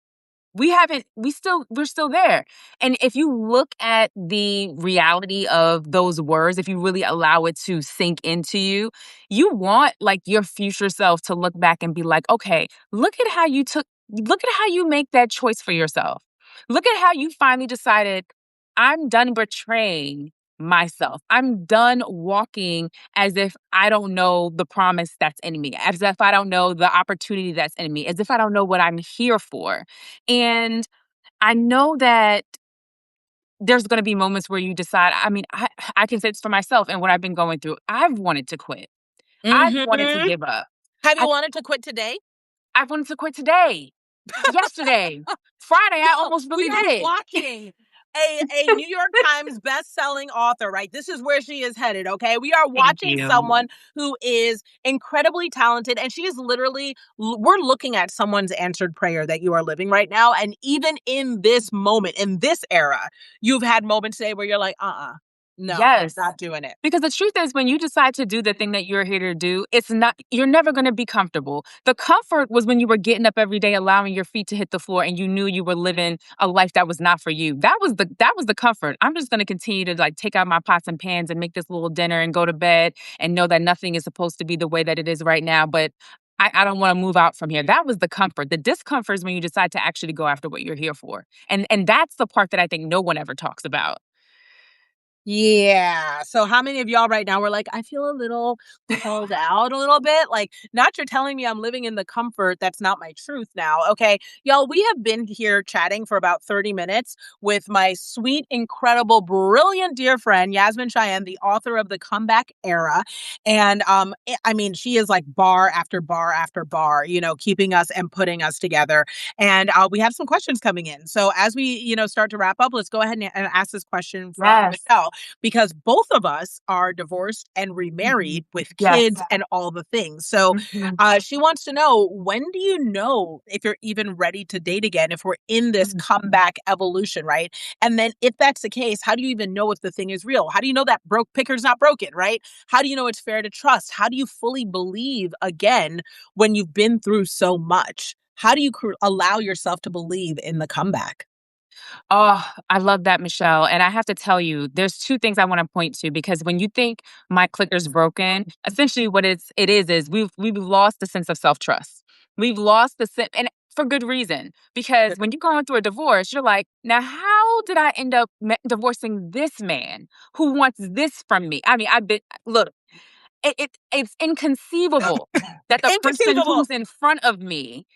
we're still there. And if you look at the reality of those words, if you really allow it to sink into you, you want like your future self to look back and be like, okay, look at how you make that choice for yourself. Look at how you finally decided, I'm done betraying myself. I'm done walking as if I don't know the promise that's in me, as if I don't know the opportunity that's in me, as if I don't know what I'm here for. And I know that there's going to be moments where you decide, I mean, I can say this for myself and what I've been going through. I've wanted to quit. I've wanted to
Hmm.
give up.
Have you
I,
wanted to quit today?
I've wanted to quit today, yesterday, Friday. I
Yo,
almost
we
really
are
did.
watching a New York Times best-selling author, right? This is where she is headed, okay? We are
Thank
watching
you.
someone who is incredibly talented, and she is literally, we're looking at someone's answered prayer that you are living right now. And even in this moment, in this era, you've had moments today where you're like, no,
Yes.
not doing it.
Because the truth is, when you decide to do the thing that you're here to do, you're never going to be comfortable. The comfort was when you were getting up every day, allowing your feet to hit the floor, and you knew you were living a life that was not for you. That was the comfort. I'm just going to continue to like take out my pots and pans and make this little dinner and go to bed and know that nothing is supposed to be the way that it is right now. But I don't want to move out from here. That was the comfort. The discomfort is when you decide to actually go after what you're here for. And that's the part that I think no one ever talks about.
Yeah. So how many of y'all right now were like, I feel a little called out a little bit? Like, not you're telling me I'm living in the comfort. That's not my truth now. Okay. Y'all, we have been here chatting for about 30 minutes with my sweet, incredible, brilliant dear friend, Yasmine Cheyenne, the author of The Comeback Era. And I mean, she is like bar after bar after bar, keeping us and putting us together. And we have some questions coming in. So as we, start to wrap up, let's go ahead and ask this question from
Yes.
Michelle, because both of us are divorced and
Mhm.
remarried with
Yes.
kids and all the things. So
Mhm.
she wants to know, when do you know if you're even ready to date again, if we're in this comeback evolution, right? And then if that's the case, how do you even know if the thing is real? How do you know that broke picker's not broken, right? How do you know it's fair to trust? How do you fully believe again when you've been through so much? How do you allow yourself to believe in the comeback?
Oh, I love that, Michelle. And I have to tell you, there's two things I want to point to because when you think my clicker's broken, essentially what it is we've lost the sense of self-trust. We've lost the sense, and for good reason. Because when you're going through a divorce, you're like, now how did I end up divorcing this man who wants this from me? I mean, look, it's inconceivable that the person
Inconceivable.
who's in front of me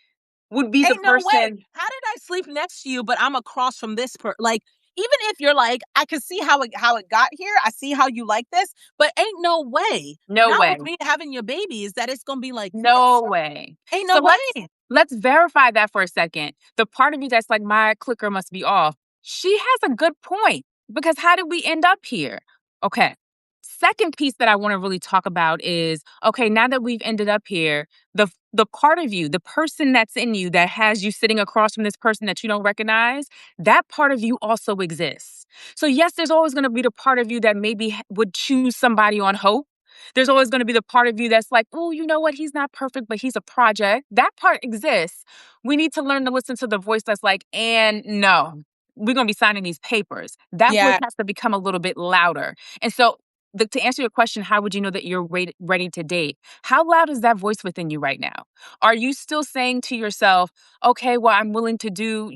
would be the
Ain't no way.
person.
How did I sleep next to you, but I'm across from this like, even if you're like, I can see how it got here. I see how you like this, but ain't no way.
No
Not
way.
with me having your babies that it's gonna be like
No
this.
way.
Ain't no
So let's
way.
let's verify that for a second. The part of you that's like, my clicker must be off. She has a good point because how did we end up here? Okay. Second piece that I want to really talk about is okay, now that we've ended up here, the part of you, the person that's in you that has you sitting across from this person that you don't recognize, that part of you also exists. So yes, there's always going to be the part of you that maybe would choose somebody on hope. There's always going to be the part of you that's like, oh, you know what? He's not perfect, but he's a project. That part exists. We need to learn to listen to the voice that's like, and no, we're going to be signing these papers. That voice
Yeah.
has to become a little bit louder. And so, to answer your question, how would you know that you're ready to date? How loud is that voice within you right now? Are you still saying to yourself, okay, well, I'm willing to do,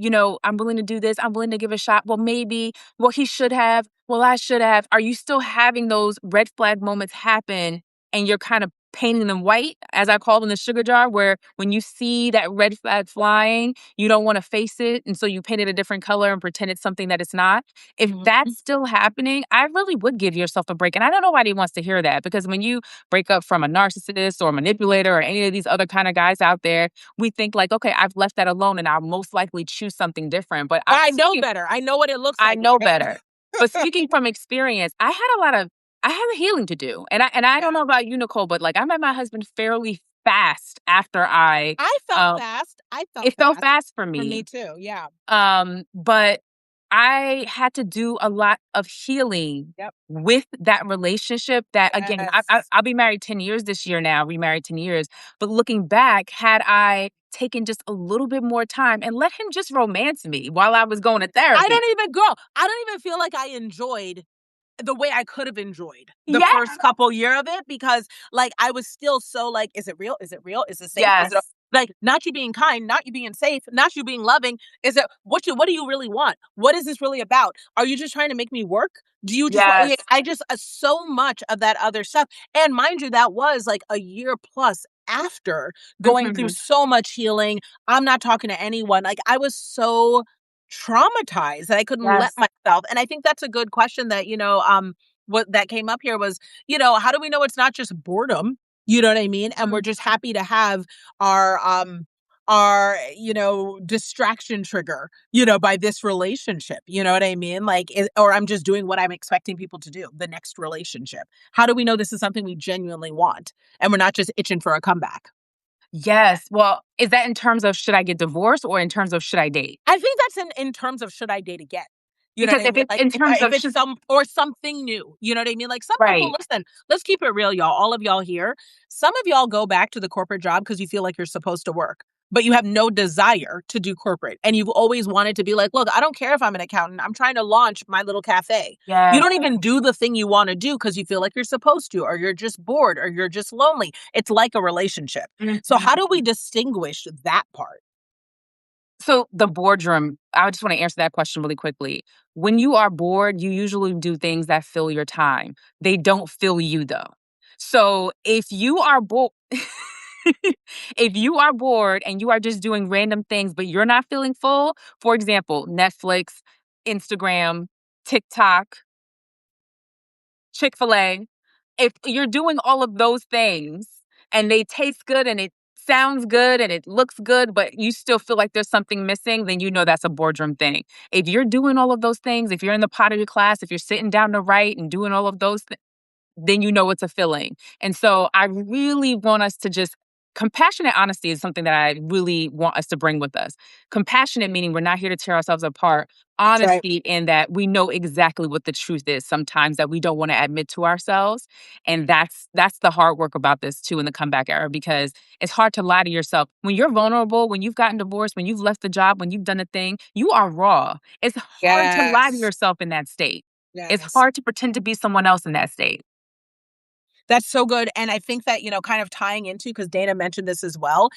I'm willing to do this. I'm willing to give a shot. Well, maybe, well, he should have. Well, I should have. Are you still having those red flag moments happen and you're kind of painting them white, as I call them, the sugar jar, where when you see that red flag flying, you don't want to face it. And so you paint it a different color and pretend it's something that it's not. If
Mhm.
that's still happening, I really would give yourself a break. And I know nobody wants to hear that because when you break up from a narcissist or a manipulator or any of these other kind of guys out there, we think like, okay, I've left that alone and I'll most likely choose something different. But
But I know better. I know what it looks
I
like.
know better. But speaking from experience, I had a healing to do. And I don't know about you, Nicole, but like I met my husband fairly fast after
I felt
um
fast. I felt
it felt
fast.
fast for
For
me.
me too, yeah.
But I had to do a lot of healing
Yep.
with that relationship that again,
Yes.
I'll be married 10 years this year now, remarried 10 years. But looking back, had I taken just a little bit more time and let him just romance me while I was going to
I
therapy.
don't even girl, I don't even feel like I enjoyed the way I could have enjoyed the
Yeah.
first couple year of it because, like, I was still so like, "Is it real? Is it real? Is it safe? Is it
Yes.
like, not you being kind, not you being safe, not you being loving. Is it what do you really want? What is this really about? Are you just trying to make me work? Do you just want
Yes.
like, I just so much of that other stuff. And mind you, that was like a year plus after going through
Mhm.
so much healing. I'm not talking to anyone. Like I was so traumatized that I couldn't let
Yes.
myself. And I think that's a good question that, what that came up here was, how do we know it's not just boredom? You know what I mean? And we're
Mhm.
just happy to have our distraction trigger by this relationship, you know what I mean, like or I'm just doing what I'm expecting people to do the next relationship. How do we know this is something we genuinely want and we're not just itching for a comeback?
Yes. Well, is that in terms of should I get divorced or in terms of should I date?
I think that's in terms of should I date again? You know what
Because
I
if
mean?
it's
Like
in terms
if
of
it's
should
some or something new, you know what I mean? Like some people,
right.
listen, let's keep it real, y'all. All of y'all here, some of y'all go back to the corporate job because you feel like you're supposed to work, but you have no desire to do corporate. And you've always wanted to be like, look, I don't care if I'm an accountant. I'm trying to launch my little cafe. You
Yes.
don't even do the thing you want to do because you feel like you're supposed to, or you're just bored, or you're just lonely. It's like a relationship. So how do we
Mhm.
distinguish that part?
So the boardroom, I just want to answer that question really quickly. When you are bored, you usually do things that fill your time. They don't fill you though. So if you are bored, if you are bored and you are just doing random things, but you're not feeling full, for example, Netflix, Instagram, TikTok, Chick-fil-A, if you're doing all of those things and they taste good and it sounds good and it looks good, but you still feel like there's something missing, then you know that's a boardroom thing. If you're doing all of those things, if you're in the pot of your class, if you're sitting down to write and doing all of those then you know it's a filling. And so I really want us to just compassionate honesty is something that I really want us to bring with us. Compassionate meaning we're not here to tear ourselves apart.
That's right.
Honesty in that we know exactly what the truth is sometimes that we don't want to admit to ourselves. And that's the hard work about this too in the comeback era because it's hard to lie to yourself. When you're vulnerable, when you've gotten divorced, when you've left the job, when you've done a thing, you are raw. It's hard to lie to
Yes.
yourself in that state. It's
Yes.
hard to pretend to be someone else in that state.
That's so good. And I think that, kind of tying into, because Dana mentioned this as well,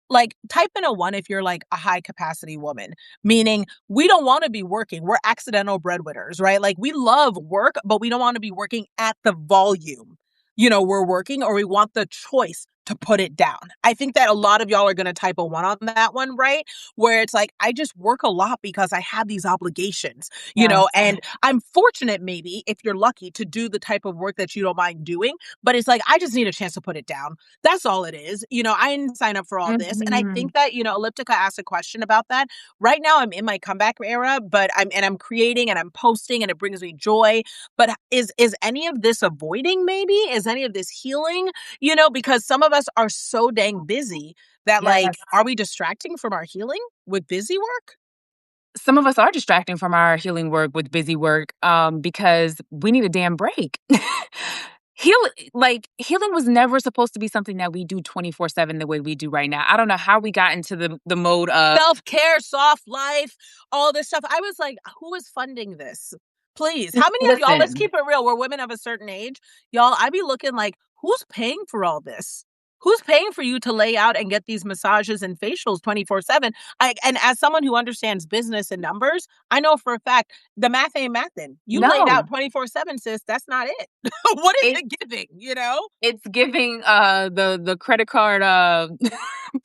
like type in a one if you're like a high capacity woman, meaning we don't want to be working. We're accidental breadwinners, right? Like we love work, but we don't want to be working at the volume, we're working, or we want the choice to put it down. I think that a lot of y'all are going to type a one on that one, right? Where it's like, I just work a lot because I have these obligations,
Yes.
and I'm fortunate, maybe, if you're lucky, to do the type of work that you don't mind doing. But it's like, I just need a chance to put it down. That's all it is. I didn't sign up for all this. And I
Mhm.
think that, Elliptica asked a question about that. Right now, I'm in my comeback era, but I'm creating and I'm posting and it brings me joy. But is any of this avoiding, maybe? Is any of this healing? Because some of us are so dang busy that, like,
Yes.
are we distracting from our healing with busy work?
Some of us are distracting from our healing work with busy work, because we need a damn break. Heal Healing was never supposed to be something that we do 24/7 the way we do right now. I don't know how we got into the mode of
Self-care, soft life, all this stuff. I was like, who is funding this? Please. How many of y'all, let's
listen.
keep it real, we're women of a certain age. Y'all, I be looking like, who's paying for all this? Who's paying for you to lay out and get these massages and facials 24/7? And as someone who understands business and numbers, I know for a fact the math ain't mathin'. You laid out
No.
24/7, sis. That's not it. What is
It
it giving?
it's giving, the credit card,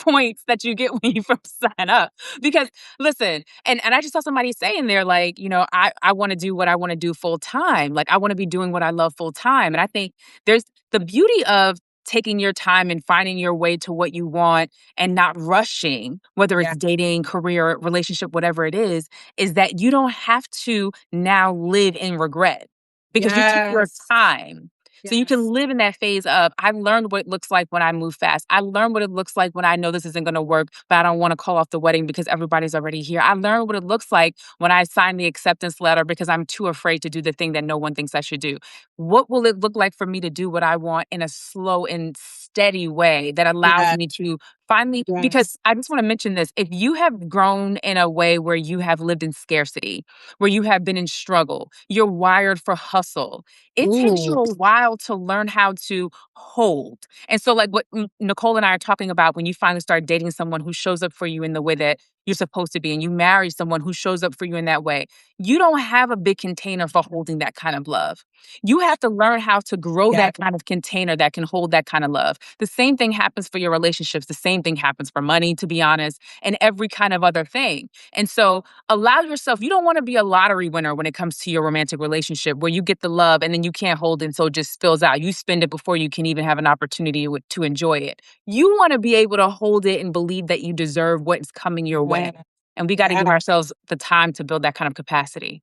points that you get when you first sign up. Because listen, and I just saw somebody saying there, like, I wanna do what I wanna do full time. Like, I wanna be doing what I love full time. And I think there's the beauty of taking your time and finding your way to what you want and not rushing, whether
Yeah.
it's dating, career, relationship, whatever it is that you don't have to now live in regret because you took your
Yes.
time. So you can
Yes.
live in that phase of, I learned what it looks like when I move fast. I learned what it looks like when I know this isn't going to work, but I don't want to call off the wedding because everybody's already here. I learned what it looks like when I sign the acceptance letter because I'm too afraid to do the thing that no one thinks I should do. What will it look like for me to do what I want in a slow and steady way that allows
Yeah.
me to finally, because
Yes.
I just want to mention this. If you have grown in a way where you have lived in scarcity, where you have been in struggle, you're wired for hustle, it takes you
Ooh.
a while to learn how to hold. And so, like what Nicole and I are talking about, when you finally start dating someone who shows up for you in the way that you're supposed to be, and you marry someone who shows up for you in that way, you don't have a big container for holding that kind of love. You have to learn how to grow
Yeah.
that kind of container that can hold that kind of love. The same thing happens for your relationships. The same thing happens for money, to be honest, and every kind of other thing. And so, allow yourself, you don't want to be a lottery winner when it comes to your romantic relationship where you get the love and then you can't hold it, so it just spills out. You spend it before you can even have an opportunity to enjoy it. You want to be able to hold it and believe that you deserve what's coming your way.
Yeah.
And we got to
Yeah.
give ourselves the time to build that kind of capacity.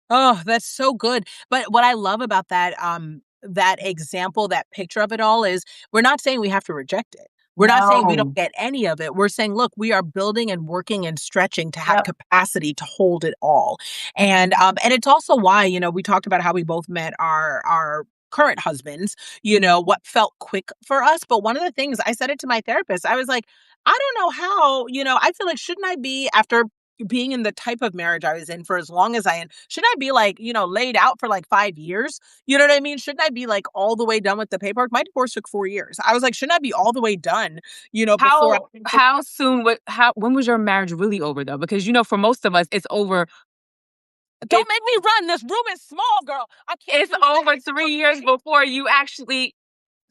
Oh, that's so good. But what I love about that example, that picture of it all is, we're not saying we have to reject it. We're not saying we don't
No.
get any of it. We're saying, look, we are building and working and stretching to have
Yep.
capacity to hold it all. And it's also why, we talked about how we both met our current husbands, what felt quick for us. But one of the things I said it to my therapist, I was like, I don't know how, I feel like, shouldn't I be, after being in the type of marriage I was in for as long as I am, should I be, like, laid out for like 5 years? You know what I mean? Shouldn't I be, like, all the way done with the paperwork? My divorce took 4 years. I was like, shouldn't I be all the way done, before I
How soon what how when was your marriage really over though? Because for most of us it's over.
don't
it's
make me run. This room is small, girl. I can't
it's
do
over
seconds.
3 years before you actually.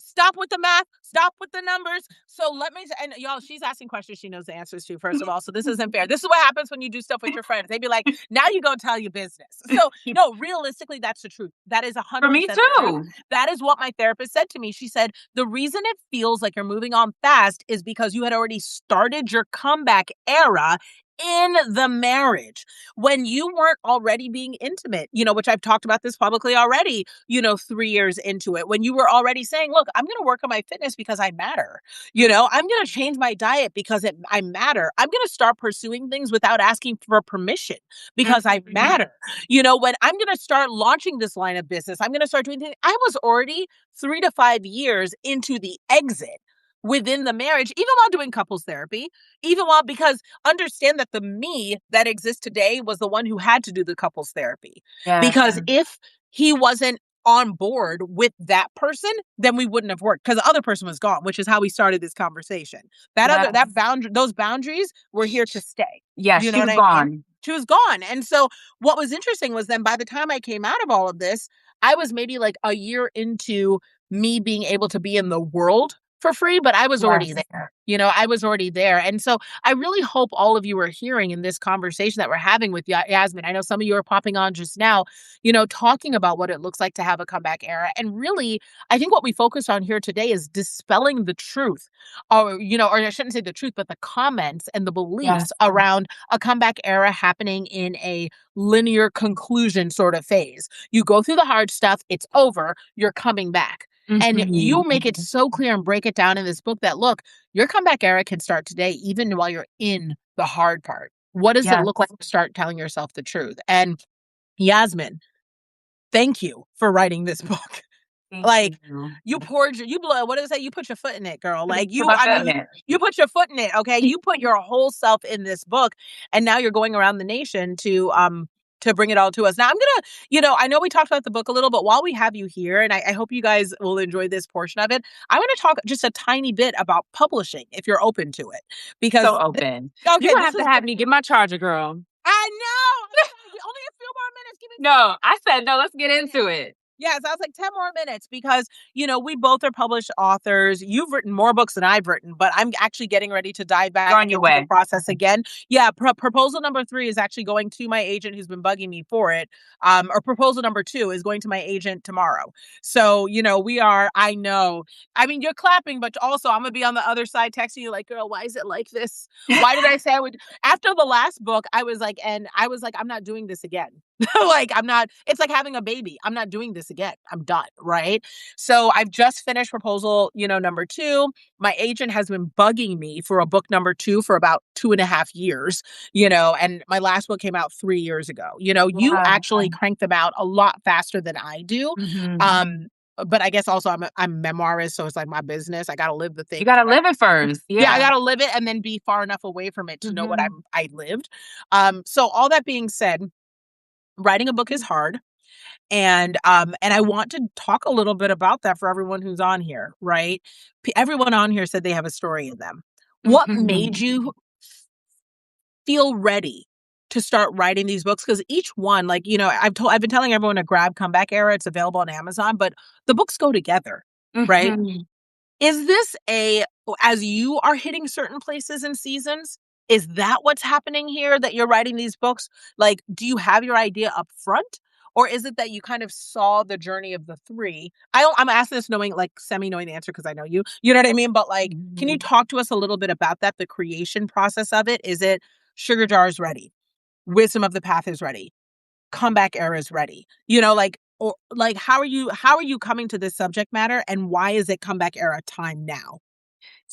Stop with the math. Stop with the numbers. So let me, and y'all, she's asking questions she knows the answers to, first of all. So this isn't fair. This is what happens when you do stuff with your friends. They be like, now you go tell your business. So no, realistically, that's the truth. That is
For me
100% the truth.
too.
That is what my therapist said to me. She said, the reason it feels like you're moving on fast is because you had already started your comeback era in the marriage when you weren't already being intimate, which I've talked about this publicly already, 3 years into it, when you were already saying, look, I'm going to work on my fitness because I matter. I'm going to change my diet because I matter. I'm going to start pursuing things without asking for permission because I
Mhm.
matter. When I'm going to start launching this line of business, I'm going to start doing things. I was already 3 to 5 years into the exit within the marriage, even while doing couples therapy, because understand that the me that exists today was the one who had to do the couples therapy.
Yes.
Because if he wasn't on board with that person, then we wouldn't have worked because the other person was gone, which is how we started this conversation. That
Yes.
boundary, those boundaries were here to stay.
Yes,
You know
she
what
was
I mean?
gone.
She was gone. And so what was interesting was, then by the time I came out of all of this, I was maybe like a year into me being able to be in the world for free, but I was already
Yes.
there. You know, I was already there. And so I really hope all of you are hearing in this conversation that we're having with Yasmin. I know some of you are popping on just now, you know, talking about what it looks like to have a comeback era. And really, I think what we focused on here today is dispelling the truth, or, you know, or I shouldn't say the truth, but the comments and the beliefs
Yes.
around a comeback era happening in a linear conclusion sort of phase. You go through the hard stuff, it's over, you're coming back. And
Mhm.
you make it so clear and break it down in this book that look, your comeback era can start today, even while you're in the hard part. What does it
Yes.
look like to start telling yourself the truth? And Yasmin, thank you for writing this book.
Thank
Like,
you.
you poured your you blow what do they say? You put your foot in it, girl. Like,
Put
you
my
I
foot
mean,
in it.
you put your foot in it, okay? You put your whole self in this book, and now you're going around the nation to bring it all to us. Now, I'm gonna, you know, I know we talked about the book a little, but while we have you here, and I hope you guys will enjoy this portion of it, I want to talk just a tiny bit about publishing, if you're open to it,
So
because
open. You're
okay,
gonna
this
have to
is
have me get my charger, girl.
I know. Only a few more minutes. Give me
No, I said no, let's get into it.
Yes, I was like 10 more minutes because, you know, we both are published authors. You've written more books than I've written, but I'm actually getting ready to dive
You're
back
on your
into the
way.
process again. Yeah, proposal number 3 is actually going to my agent who's been bugging me for it. Or proposal number 2 is going to my agent tomorrow. So, you know, I know. I mean, you're clapping, but also I'm going to be on the other side texting you like, girl, why is it like this? Why did I say I would? After the last book, I was like, I'm not doing this again. Like, I'm not, it's like having a baby. I'm not doing this again. I'm done. Right. So I've just finished proposal, you know, number 2. My agent has been bugging me for a book number 2 for about 2.5 years, you know, and my last book came out 3 years ago. You know, you
Yeah.
actually crank them out a lot faster than I do.
Mhm.
Um, but I guess also I'm a memoirist, so it's like my business. I got to live the
You
things.
gotta live it first.
Yeah, I
Yeah.
got to live it and then be far enough away from it to know what
Mhm.
I lived. So all that being said, writing a book is hard, and I want to talk a little bit about that for everyone who's on here, right? Everyone on here said they have a story in them. What
Mhm.
made you feel ready to start writing these books? Because each one, like, you know, I've been telling everyone to grab Comeback Era. It's available on Amazon, but the books go together, right?
Mhm.
Is this as you are hitting certain places and seasons, is that what's happening here that you're writing these books? Like, do you have your idea up front? Or is it that you kind of saw the journey of the 3? I'm asking this knowing, like, semi knowing the answer because I know you. You know what I mean? But like, can you
Mhm.
talk to us a little bit about that, the creation process of it? Is it Sugar Jar is ready, Wisdom of the Path is ready, Comeback Era is ready? You know, like, or like, how are you coming to this subject matter, and why is it Comeback Era time now?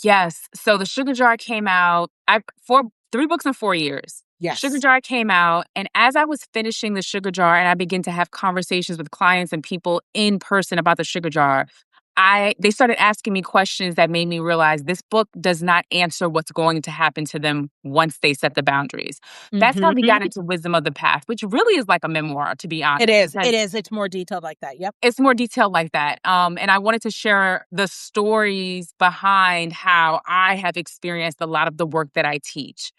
Yes. So the Sugar Jar came out. I 4 3 books in 4 years. Sugar
Yes.
Jar came out, and as I was finishing the Sugar Jar and I began to have conversations with clients and people in person about the Sugar Jar, they started asking me questions that made me realize this book does not answer what's going to happen to them once they set the boundaries. That's how we
Mhm.
got into Wisdom of the Path, which really is like a memoir, to be honest.
It is,
Because
it is, it's more detailed like that, yep.
it's more detailed like that. And I wanted to share the stories behind how I have experienced a lot of the work that I teach.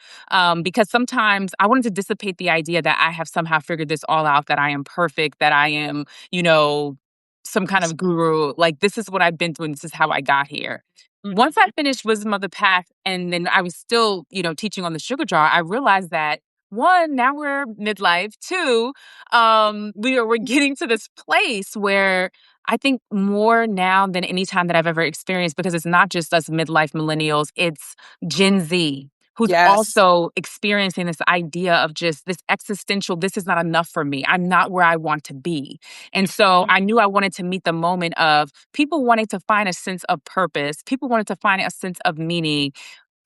Because sometimes I wanted to dissipate the idea that I have somehow figured this all out, that I am perfect, that I am, you know, some kind of guru. Like, this is what I've been through, and this is how I got here. Once I
Mhm.
finished Wisdom of the Path, and then I was still, you know, teaching on the Sugar Jar, I realized that one, now we're midlife. Two, we're getting to this place where I think more now than any time that I've ever experienced, because it's not just us midlife millennials, it's Gen Z who's
Yes.
also experiencing this idea of just this existential, this is not enough for me. I'm not where I want to be. And so I knew I wanted to meet the moment of people wanting to find a sense of purpose, people wanted to find a sense of meaning,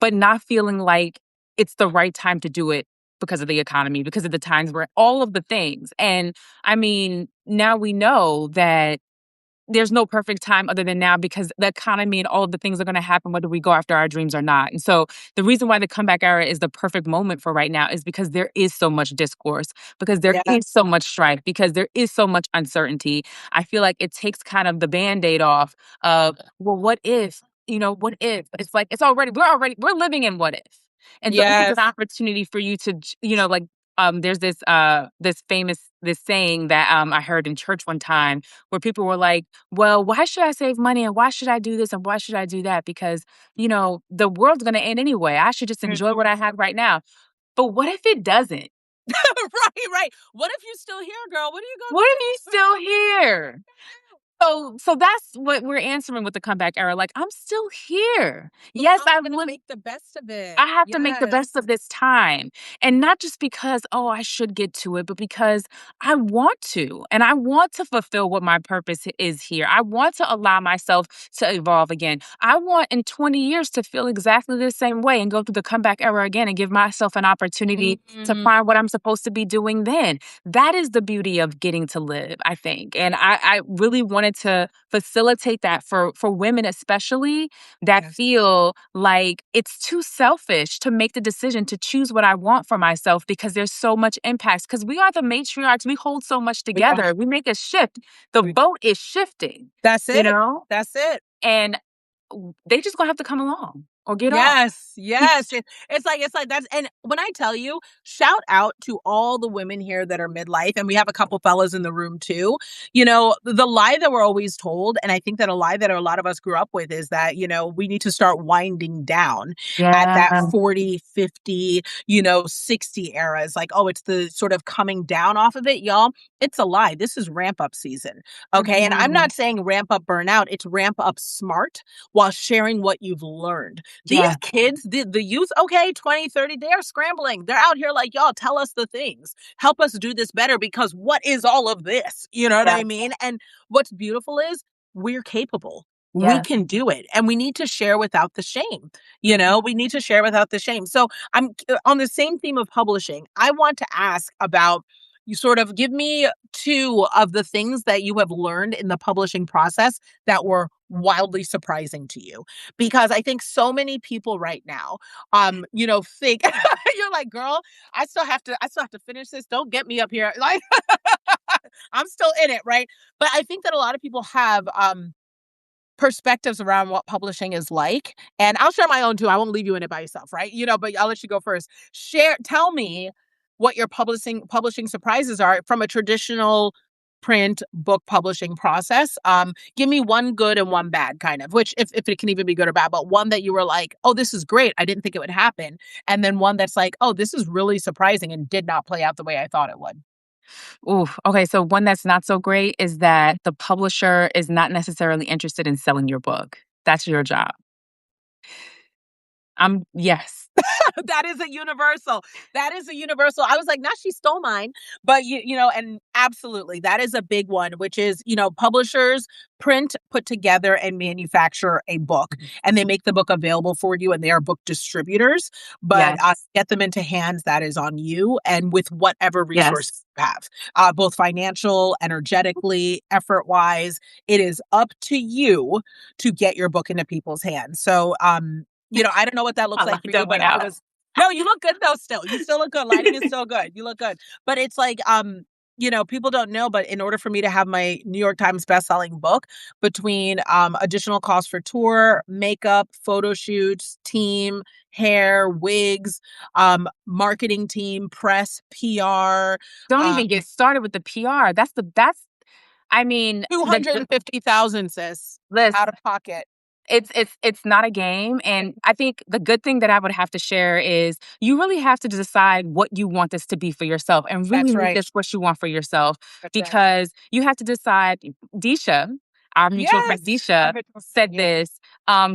but not feeling like it's the right time to do it because of the economy, because of the times where all of the things. And I mean, now we know that there's no perfect time other than now, because the economy and all of the things are going to happen whether we go after our dreams or not. And so the reason why the comeback era is the perfect moment for right now is because there is so much discourse, because there is
Yes.
so much strife, because there is so much uncertainty. I feel like it takes kind of the band-aid off of, well, what if, what if? It's like we're living in what if. And so this is an
Yes.
opportunity for you to, like, there's this saying that I heard in church one time where people were like, "Well, why should I save money and why should I do this and why should I do that? Because the world's gonna end anyway. I should just enjoy what I have right now." But what if it doesn't?
Right, right. What if you're still here, girl? What are you
What if
gonna
you're still here? So that's what we're answering with the comeback era. Like, I'm still here.
do?
Yes,
I'm gonna make the best of
I
it.
have to make the
Yes.
best of this time. And not just because, oh, I should get to it, but because I want to. And I want to fulfill what my purpose is here. I want to allow myself to evolve again. I want in 20 years to feel exactly the same way and go through the comeback era again and give myself an opportunity to
Mhm.
find what I'm supposed to be doing then. That is the beauty of getting to live, I think. And I really wanted to facilitate that for women, especially that
Yes.
feel like it's too selfish to make the decision to choose what I want for myself because there's so much impact. Because we are the matriarchs, we hold so much
We are.
together. We make a shift. The
We
boat is shifting,
That's
you
it.
know?
That's it.
And they just gonna have to come along or get off.
Yes, yes. It's like that's and when I tell you, shout out to all the women here that are midlife, and we have a couple fellas in the room too. The lie that we're always told, and I think that a lie that a lot of us grew up with is that, we need to start winding down at that
Yeah.
40, 50, 60 era. It's like, oh, it's the sort of coming down off of it, y'all. It's a lie. This is ramp up season. Okay. And I'm
Mhm.
not saying ramp up burnout, it's ramp up smart while sharing what you've learned. These
Yeah.
kids, the youth, okay, 20, 30, they are scrambling. They're out here like, y'all, tell us the things. Help us do this better because what is all of this? You know what I
Yes.
mean? And what's beautiful is we're capable. We
Yes.
can do it. And we need to share without the shame. We need to share without the shame. So I'm on the same theme of publishing. I want to ask about you sort of give me two of the things that you have learned in the publishing process that were wildly surprising to you because I think so many people right now, think you're like, girl, I still have to finish this. Don't get me up here. Like, I'm still in it, right? But I think that a lot of people have, perspectives around what publishing is like. And I'll share my own too. I won't leave you in it by yourself, right? But I'll let you go first. Tell me what your publishing surprises are from a traditional print book publishing process. Give me one good and one bad kind of, which if it can even be good or bad, but one that you were like, oh, this is great. I didn't think it would happen. And then one that's like, oh, this is really surprising and did not play out the way I thought it would.
Ooh, okay. So one that's not so great is that the publisher is not necessarily interested in selling your book. That's your job. Yes.
That is a universal. That is a universal. I was like, "Not she stole mine." But and absolutely, that is a big one, which is, publishers print, put together, and manufacture a book, and they make the book available for you, and they are book distributors. But
Yes.
get them into hands that is on you, and with whatever resources
Yes.
you have, both financial, energetically, effort wise, it is up to you to get your book into people's hands. So, I don't know what that looks
My
like
light
for you,
done
but
went
I
out.
was no, you look good though still. You still look good. Lighting is still good. You look good. But it's like, people don't know, but in order for me to have my New York Times bestselling book, between additional costs for tour, makeup, photo shoots, team, hair, wigs, marketing team, press, PR,
Don't even get started with the PR. I mean, the
250,000, sis,
list.
out of pocket.
It's not a game, and I think the good thing that I would have to share is you really have to decide what you want this to be for yourself and really
That's
make
right.
this what you want for yourself
That's right.
because you have to decide. Disha, our mutual friend
Yes.
Disha, said
Yeah.
this.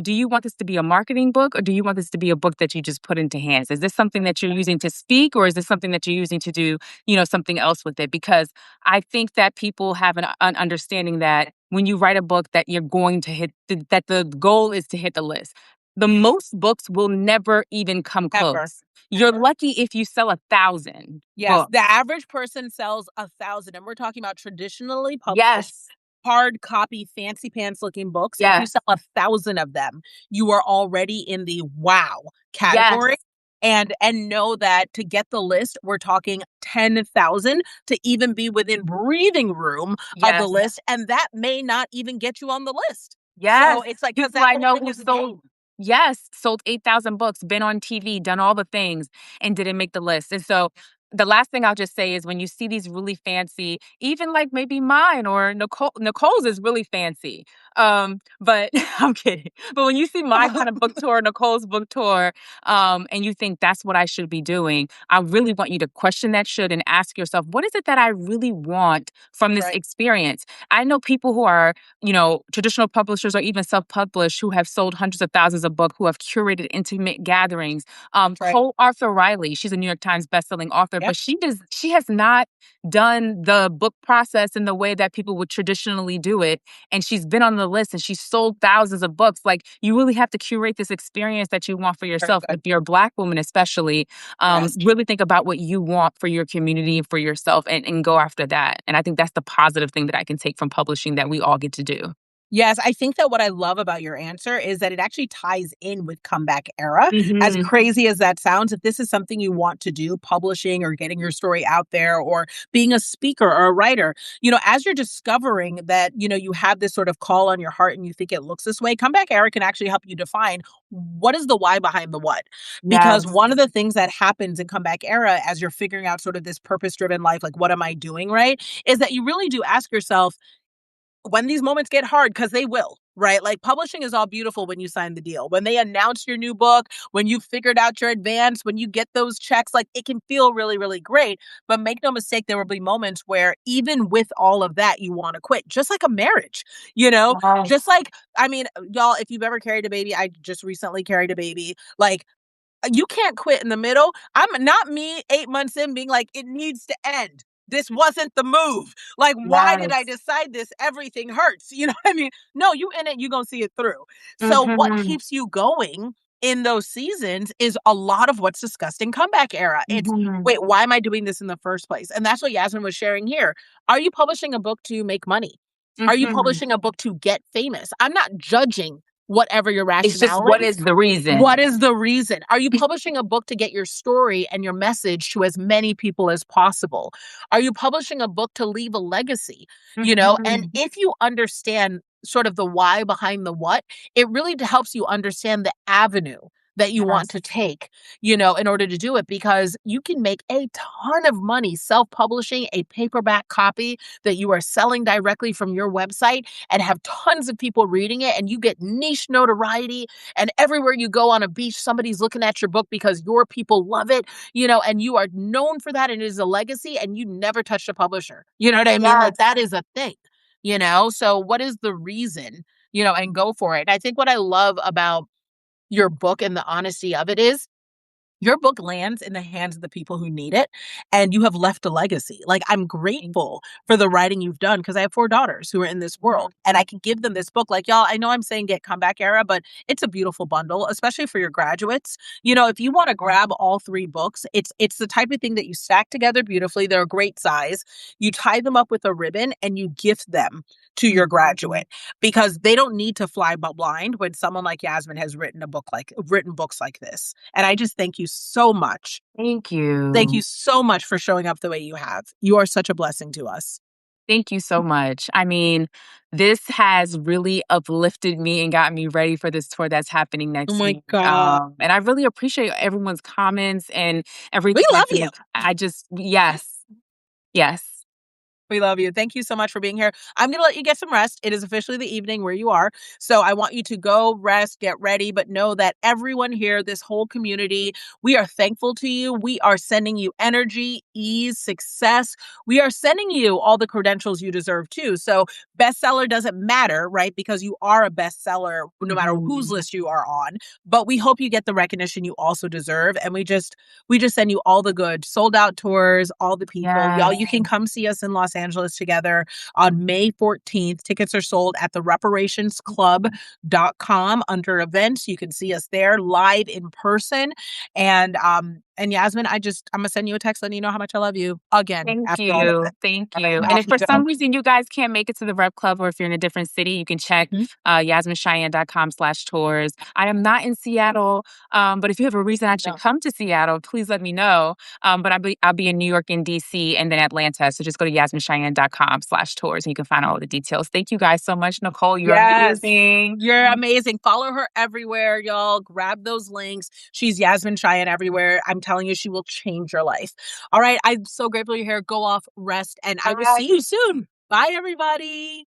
Do you want this to be a marketing book or do you want this to be a book that you just put into hands? Is this something that you're using to speak or is this something that you're using to do, something else with it? Because I think that people have an understanding that when you write a book that you're going to that the goal is to hit the list. The most books will never even come
Ever.
close. You're lucky if you sell 1,000
Yes,
books.
the average person sells 1,000, and we're talking about traditionally published,
Yes.
hard copy, fancy pants looking books. If you
Yes.
sell 1,000 of them, you are already in the wow
Yes.
category. And know that to get the list, we're talking 10,000 to even be within breathing room of the
Yes.
list, and that may not even get you on the list. So
Yes.
it's like because
People
that
I
whole
know
thing
who
is a game.
sold 8,000 books, been on TV, done all the things, and didn't make the list. And so the last thing I'll just say is when you see these really fancy, even like maybe mine or Nicole's is really fancy. But I'm kidding. But when you see my kind of book tour, Nicole's book tour, and you think that's what I should be doing, I really want you to question that should and ask yourself, what is it that I really want from
That's
this
right.
experience? I know people who are, traditional publishers or even self-published who have sold hundreds of thousands of books, who have curated intimate gatherings.
That's right.
Cole Arthur Riley, she's a New York Times bestselling author,
Yep.
but she has not done the book process in the way that people would traditionally do it. And she's been on the list and she's sold thousands of books. Like you really have to curate this experience that you want for
Very
yourself.
good.
If you're a Black woman, especially,
Yes.
really think about what you want for your community and for yourself and go after that. And I think that's the positive thing that I can take from publishing that we all get to do.
Yes, I think that what I love about your answer is that it actually ties in with comeback era. As
Mhm.
crazy as that sounds, if this is something you want to do, publishing or getting your story out there or being a speaker or a writer, as you're discovering that, you have this sort of call on your heart and you think it looks this way, comeback era can actually help you define what is the why behind the what. Because
Yes.
one of the things that happens in comeback era as you're figuring out sort of this purpose driven life, like, what am I doing, right? Is that you really do ask yourself, when these moments get hard, because they will, right? Like publishing is all beautiful when you sign the deal. When they announce your new book, when you figured out your advance, when you get those checks, like it can feel really, really great. But make no mistake, there will be moments where even with all of that, you want to quit, just like a marriage, you know? Just
Yes.
like, I mean, y'all, if you've ever carried a baby, I just recently carried a baby. Like, you can't quit in the middle. I'm not me 8 months in being like, "It needs to end. This wasn't the move. Like, why did I
Yes.
decide this? Everything hurts." You know what I mean? No, you in it, you gonna see it through. So what
Mhm.
keeps you going in those seasons is a lot of what's discussed in comeback era. It's,
Mhm.
"Wait, why am I doing this in the first place?" And that's what Yasmin was sharing here. Are you publishing a book to make money? Are you
Mhm.
publishing a book to get famous? I'm not judging whatever your
It's just
rationale
what
is.
is the reason?
What is the reason? Are you publishing a book to get your story and your message to as many people as possible? Are you publishing a book to leave a legacy? And
Mhm.
if you understand sort of the why behind the what, it really helps you understand the avenue that you want
Yes.
to take, in order to do it, because you can make a ton of money self-publishing a paperback copy that you are selling directly from your website and have tons of people reading it, and you get niche notoriety, and everywhere you go on a beach, somebody's looking at your book because your people love it, and you are known for that and it is a legacy, and you never touched a publisher. You know what I mean? Like
Yes.
that is a thing. So what is the reason, and go for it. And I think what I love about your book and the honesty of it is your book lands in the hands of the people who need it, and you have left a legacy. Like, I'm
Thank
grateful for the writing you've done because I have 4 daughters who are in this
Mhm.
world, and I can give them this book. Like, y'all, I know I'm saying get comeback era, but it's a beautiful bundle, especially for your graduates. If you wanna grab all 3 books, it's the type of thing that you stack together beautifully. They're a great size. You tie them up with a ribbon, and you gift them to your
Mhm.
graduate because they don't need to fly blind when someone like Yasmin has written books like this. And I just thank you so much.
Thank
Thank you
you.
so much for showing up the way you have. You are such a blessing to us.
Thank you so much. I mean, this has really uplifted me and got me ready for this tour that's happening
Oh
next
my
week.
god.
And I really appreciate everyone's comments and
We
everything
love
that
you.
I just yes. Yes.
We love you. Thank you so much for being here. I'm going to let you get some rest. It is officially the evening where you are. So I want you to go rest, get ready, but know that everyone here, this whole community, we are thankful to you. We are sending you energy, ease, success. We are sending you all the credentials you deserve too. So bestseller doesn't matter, right? Because you are a bestseller no matter whose
Mhm.
list you are on. But we hope you get the recognition you also deserve. And we just send you all the good sold out tours, all the people. Y'all,
Yes.
you can come see us in Los Angeles together on May 14th. Tickets are sold at the reparationsclub.com under events. You can see us there live in person. And Yasmin, I'm gonna send you a text letting you know how much I love you again
Thank
after all of
you.
it.
Thank
All right,
you. And
off
if
you
for
go.
some reason you guys can't make it to the Rep Club or if you're in a different city, you can check
Mhm.
yasmincheyenne.com/tours. I am not in Seattle, but if you have a reason I should come to Seattle, please let me know. But I'll be in New York and DC and then Atlanta. So just go to yasmincheyenne.com/tours and you can find all the details. Thank you guys so much, Nicole. You're
Yes.
amazing.
You're amazing. Follow her everywhere, y'all. Grab those links. She's Yasmin Cheyenne everywhere. I'm telling you, she will change your life. All right. I'm so grateful you're here. Go off, rest, and I will
Bye.
see you soon. Bye, everybody.